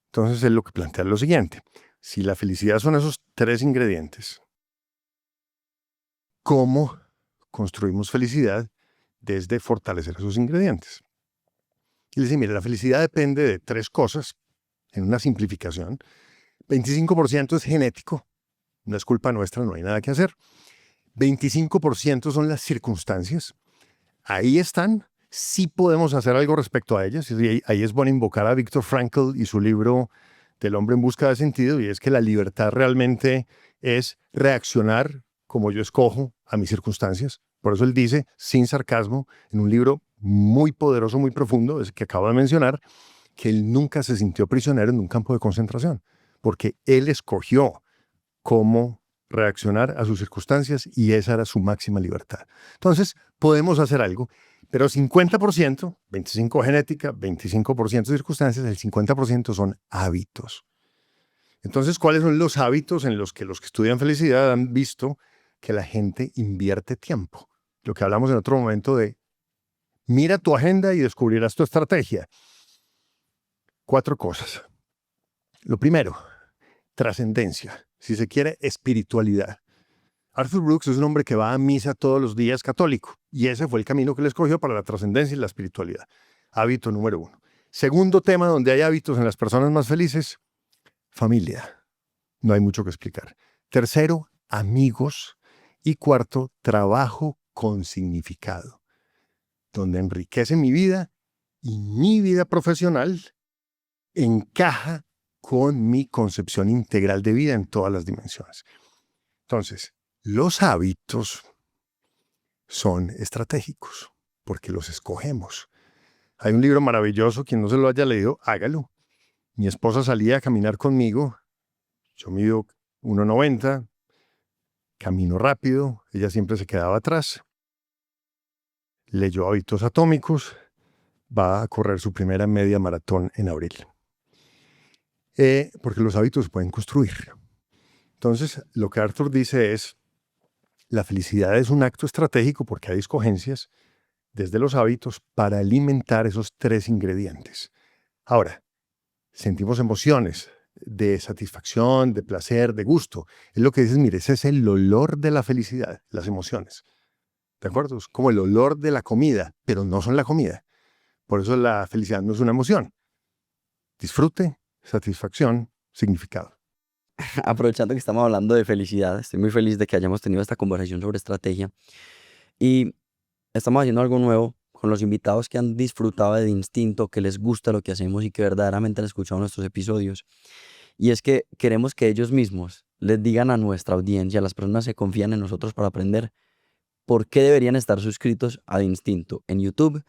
Entonces él lo que plantea es lo siguiente. Si la felicidad son esos 3 ingredientes, ¿cómo construimos felicidad desde fortalecer esos ingredientes? Y le dice, mire, la felicidad depende de 3 cosas, en una simplificación. 25% es genético, no es culpa nuestra, no hay nada que hacer. 25% son las circunstancias. Ahí están, sí podemos hacer algo respecto a ellas. Y ahí es bueno invocar a Viktor Frankl y su libro del hombre en busca de sentido, y es que la libertad realmente es reaccionar como yo escojo a mis circunstancias. Por eso él dice, sin sarcasmo, en un libro muy poderoso, muy profundo, ese que acabo de mencionar, que él nunca se sintió prisionero en un campo de concentración, porque él escogió cómo reaccionar a sus circunstancias y esa era su máxima libertad. Entonces, podemos hacer algo, pero 50%, 25% genética, 25% circunstancias, el 50% son hábitos. Entonces, ¿cuáles son los hábitos en los que estudian felicidad han visto que la gente invierte tiempo? Lo que hablamos en otro momento de mira tu agenda y descubrirás tu estrategia. 4 cosas. Lo primero, trascendencia, si se quiere, espiritualidad. Arthur Brooks es un hombre que va a misa todos los días católico, y ese fue el camino que él escogió para la trascendencia y la espiritualidad. Hábito número 1. Segundo tema donde hay hábitos en las personas más felices, familia. No hay mucho que explicar. Tercero, amigos. Y cuarto, trabajo con significado, donde enriquece mi vida y mi vida profesional encaja con mi concepción integral de vida en todas las dimensiones. Entonces, los hábitos son estratégicos porque los escogemos. Hay un libro maravilloso, quien no se lo haya leído, hágalo. Mi esposa salía a caminar conmigo, yo mido 1,90, camino rápido, ella siempre se quedaba atrás. Leyó Hábitos Atómicos, va a correr su primera media maratón en abril. Porque los hábitos se pueden construir. Entonces, lo que Arthur dice es, la felicidad es un acto estratégico porque hay escogencias desde los hábitos para alimentar esos 3 ingredientes. Ahora, sentimos emociones de satisfacción, de placer, de gusto. Es lo que dices, mire, ese es el olor de la felicidad, las emociones. ¿De acuerdo? Es como el olor de la comida, pero no son la comida. Por eso la felicidad no es una emoción. Disfrute, satisfacción, significado. Aprovechando que estamos hablando de felicidad, estoy muy feliz de que hayamos tenido esta conversación sobre estrategia. Y estamos haciendo algo nuevo con los invitados que han disfrutado de Instinto, que les gusta lo que hacemos y que verdaderamente han escuchado nuestros episodios. Y es que queremos que ellos mismos les digan a nuestra audiencia, a las personas que confían en nosotros para aprender, por qué deberían estar suscritos a Instinto en YouTube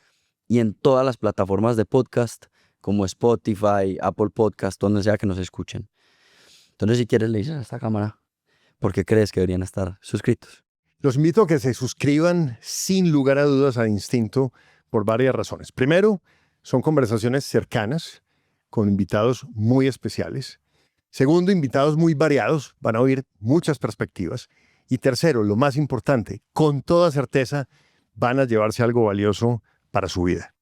y en todas las plataformas de podcast como Spotify, Apple Podcast, donde sea que nos escuchen. Entonces, si quieres, le dices a esta cámara, ¿por qué crees que deberían estar suscritos? Los invito a que se suscriban sin lugar a dudas a Instinto por varias razones. Primero, son conversaciones cercanas con invitados muy especiales. Segundo, invitados muy variados, van a oír muchas perspectivas. Y tercero, lo más importante, con toda certeza van a llevarse algo valioso para su vida.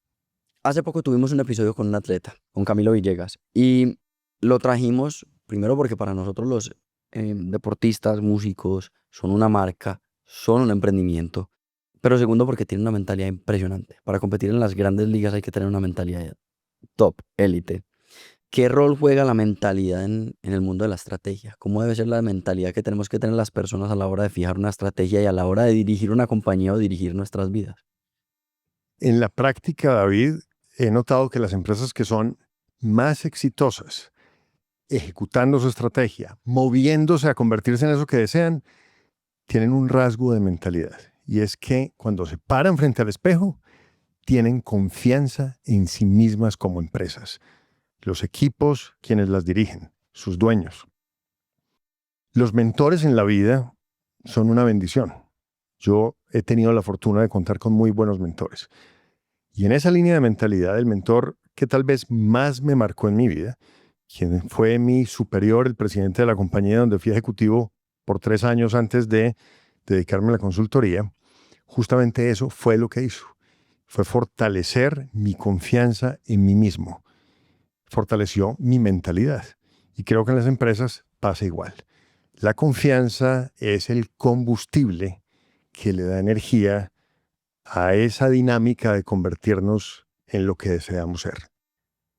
Hace poco tuvimos un episodio con un atleta, con Camilo Villegas, y lo trajimos primero porque para nosotros los deportistas, músicos, son una marca, son un emprendimiento, pero segundo porque tienen una mentalidad impresionante. Para competir en las grandes ligas hay que tener una mentalidad top, élite. ¿Qué rol juega la mentalidad en el mundo de la estrategia? ¿Cómo debe ser la mentalidad que tenemos que tener las personas a la hora de fijar una estrategia y a la hora de dirigir una compañía o dirigir nuestras vidas? En la práctica, David, he notado que las empresas que son más exitosas ejecutando su estrategia, moviéndose a convertirse en eso que desean, tienen un rasgo de mentalidad. Y es que cuando se paran frente al espejo, tienen confianza en sí mismas como empresas. Los equipos, quienes las dirigen, sus dueños. Los mentores en la vida son una bendición. Yo he tenido la fortuna de contar con muy buenos mentores. Y en esa línea de mentalidad, el mentor que tal vez más me marcó en mi vida, quien fue mi superior, el presidente de la compañía donde fui ejecutivo por 3 años antes de dedicarme a la consultoría, justamente eso fue lo que hizo. Fue fortalecer mi confianza en mí mismo. Fortaleció mi mentalidad. Y creo que en las empresas pasa igual. La confianza es el combustible que le da energía a esa dinámica de convertirnos en lo que deseamos ser.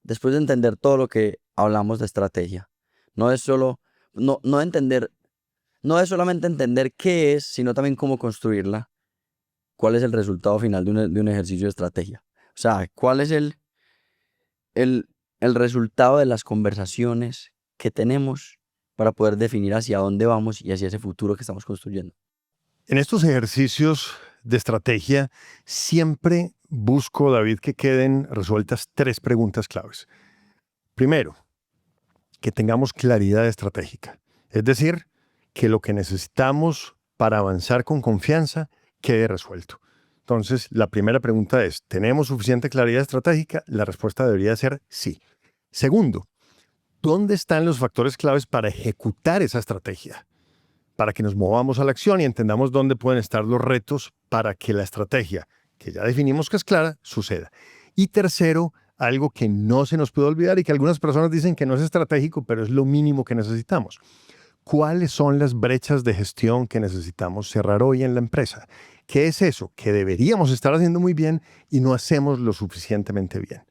Después de entender todo lo que hablamos de estrategia, no es solamente entender qué es, sino también cómo construirla, cuál es el resultado final de un ejercicio de estrategia. O sea, cuál es el resultado de las conversaciones que tenemos para poder definir hacia dónde vamos y hacia ese futuro que estamos construyendo. En estos ejercicios de estrategia, siempre busco, David, que queden resueltas 3 preguntas claves. Primero, que tengamos claridad estratégica. Es decir, que lo que necesitamos para avanzar con confianza quede resuelto. Entonces, la primera pregunta es, ¿tenemos suficiente claridad estratégica? La respuesta debería ser sí. Segundo, ¿dónde están los factores claves para ejecutar esa estrategia? Para que nos movamos a la acción y entendamos dónde pueden estar los retos para que la estrategia, que ya definimos que es clara, suceda. Y tercero, algo que no se nos puede olvidar y que algunas personas dicen que no es estratégico, pero es lo mínimo que necesitamos. cuáles son las brechas de gestión que necesitamos cerrar hoy en la empresa. ¿Qué es eso que deberíamos estar haciendo muy bien y no hacemos lo suficientemente bien?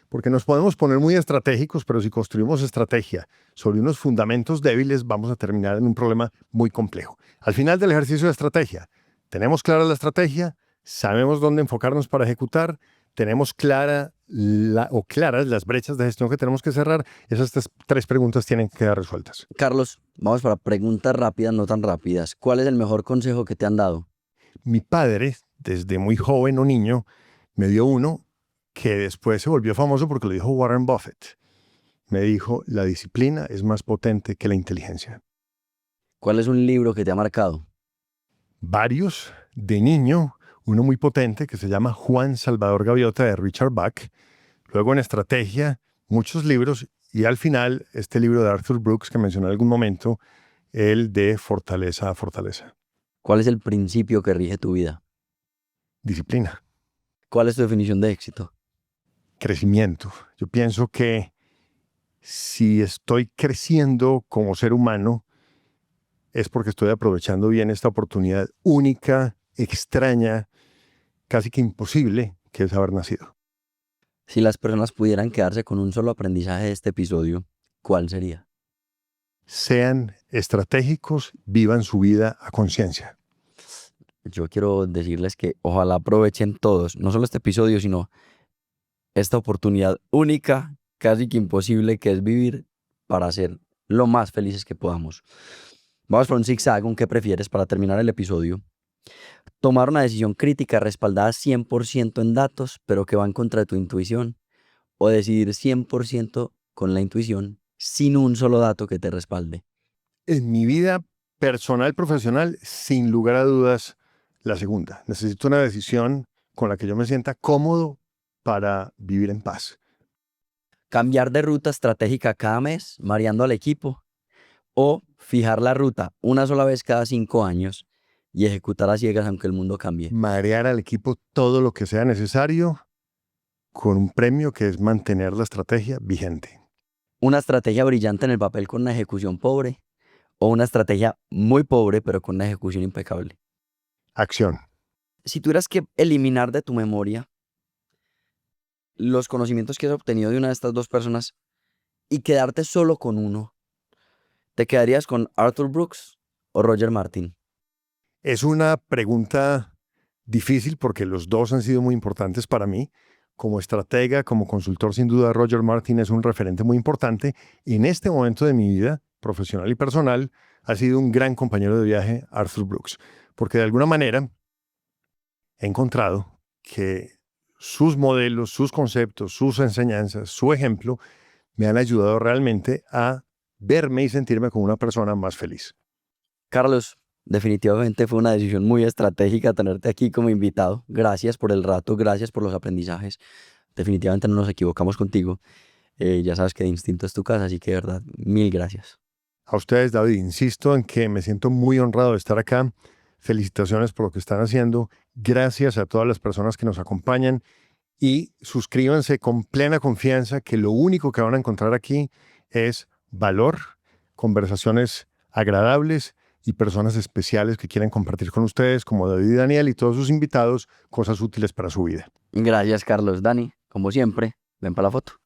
Porque nos podemos poner muy estratégicos, pero si construimos estrategia sobre unos fundamentos débiles, vamos a terminar en un problema muy complejo. Al final del ejercicio de estrategia, tenemos clara la estrategia, sabemos dónde enfocarnos para ejecutar, tenemos claras las brechas de gestión que tenemos que cerrar. Esas tres preguntas tienen que quedar resueltas. Carlos, vamos para preguntas rápidas, no tan rápidas. ¿Cuál es el mejor consejo que te han dado? Mi padre, desde muy joven o niño, me dio uno que después se volvió famoso porque lo dijo Warren Buffett. Me dijo, la disciplina es más potente que la inteligencia. ¿Cuál es un libro que te ha marcado? Varios. De niño, uno muy potente que se llama Juan Salvador Gaviota de Richard Bach. Luego en estrategia, muchos libros. Y al final, este libro de Arthur Brooks que mencioné en algún momento, el de Fortaleza a Fortaleza. ¿Cuál es el principio que rige tu vida? Disciplina. ¿Cuál es tu definición de éxito? Crecimiento. Yo pienso que si estoy creciendo como ser humano, es porque estoy aprovechando bien esta oportunidad única, extraña, casi que imposible, que es haber nacido. Si las personas pudieran quedarse con un solo aprendizaje de este episodio, ¿cuál sería? Sean estratégicos, vivan su vida a conciencia. Yo quiero decirles que ojalá aprovechen todos, no solo este episodio, sino esta oportunidad única, casi que imposible, que es vivir para ser lo más felices que podamos. Vamos por un zigzag, ¿con qué prefieres para terminar el episodio? Tomar una decisión crítica respaldada 100% en datos, pero que va en contra de tu intuición. O decidir 100% con la intuición, sin un solo dato que te respalde. En mi vida personal, profesional, sin lugar a dudas, la segunda. Necesito una decisión con la que yo me sienta cómodo para vivir en paz. Cambiar de ruta estratégica cada mes, mareando al equipo. O fijar la ruta una sola vez cada 5 años y ejecutar a ciegas aunque el mundo cambie. Marear al equipo todo lo que sea necesario con un premio que es mantener la estrategia vigente. Una estrategia brillante en el papel con una ejecución pobre. O una estrategia muy pobre pero con una ejecución impecable. Acción. Si tuvieras que eliminar de tu memoria los conocimientos que has obtenido de una de estas dos personas y quedarte solo con uno, ¿te quedarías con Arthur Brooks o Roger Martin? Es una pregunta difícil porque los dos han sido muy importantes para mí. Como estratega, como consultor, sin duda, Roger Martin es un referente muy importante. Y en este momento de mi vida, profesional y personal, ha sido un gran compañero de viaje Arthur Brooks. Porque de alguna manera he encontrado que sus modelos, sus conceptos, sus enseñanzas, su ejemplo, me han ayudado realmente a verme y sentirme como una persona más feliz. Carlos, definitivamente fue una decisión muy estratégica tenerte aquí como invitado. Gracias por el rato, gracias por los aprendizajes. Definitivamente no nos equivocamos contigo. Ya sabes que de Instinto es tu casa, así que de verdad, mil gracias. A ustedes, David, insisto en que me siento muy honrado de estar acá. Felicitaciones por lo que están haciendo. Gracias a todas las personas que nos acompañan y suscríbanse con plena confianza que lo único que van a encontrar aquí es valor, conversaciones agradables y personas especiales que quieren compartir con ustedes, como David y Daniel y todos sus invitados, cosas útiles para su vida. Gracias, Carlos. Dani, como siempre, ven para la foto.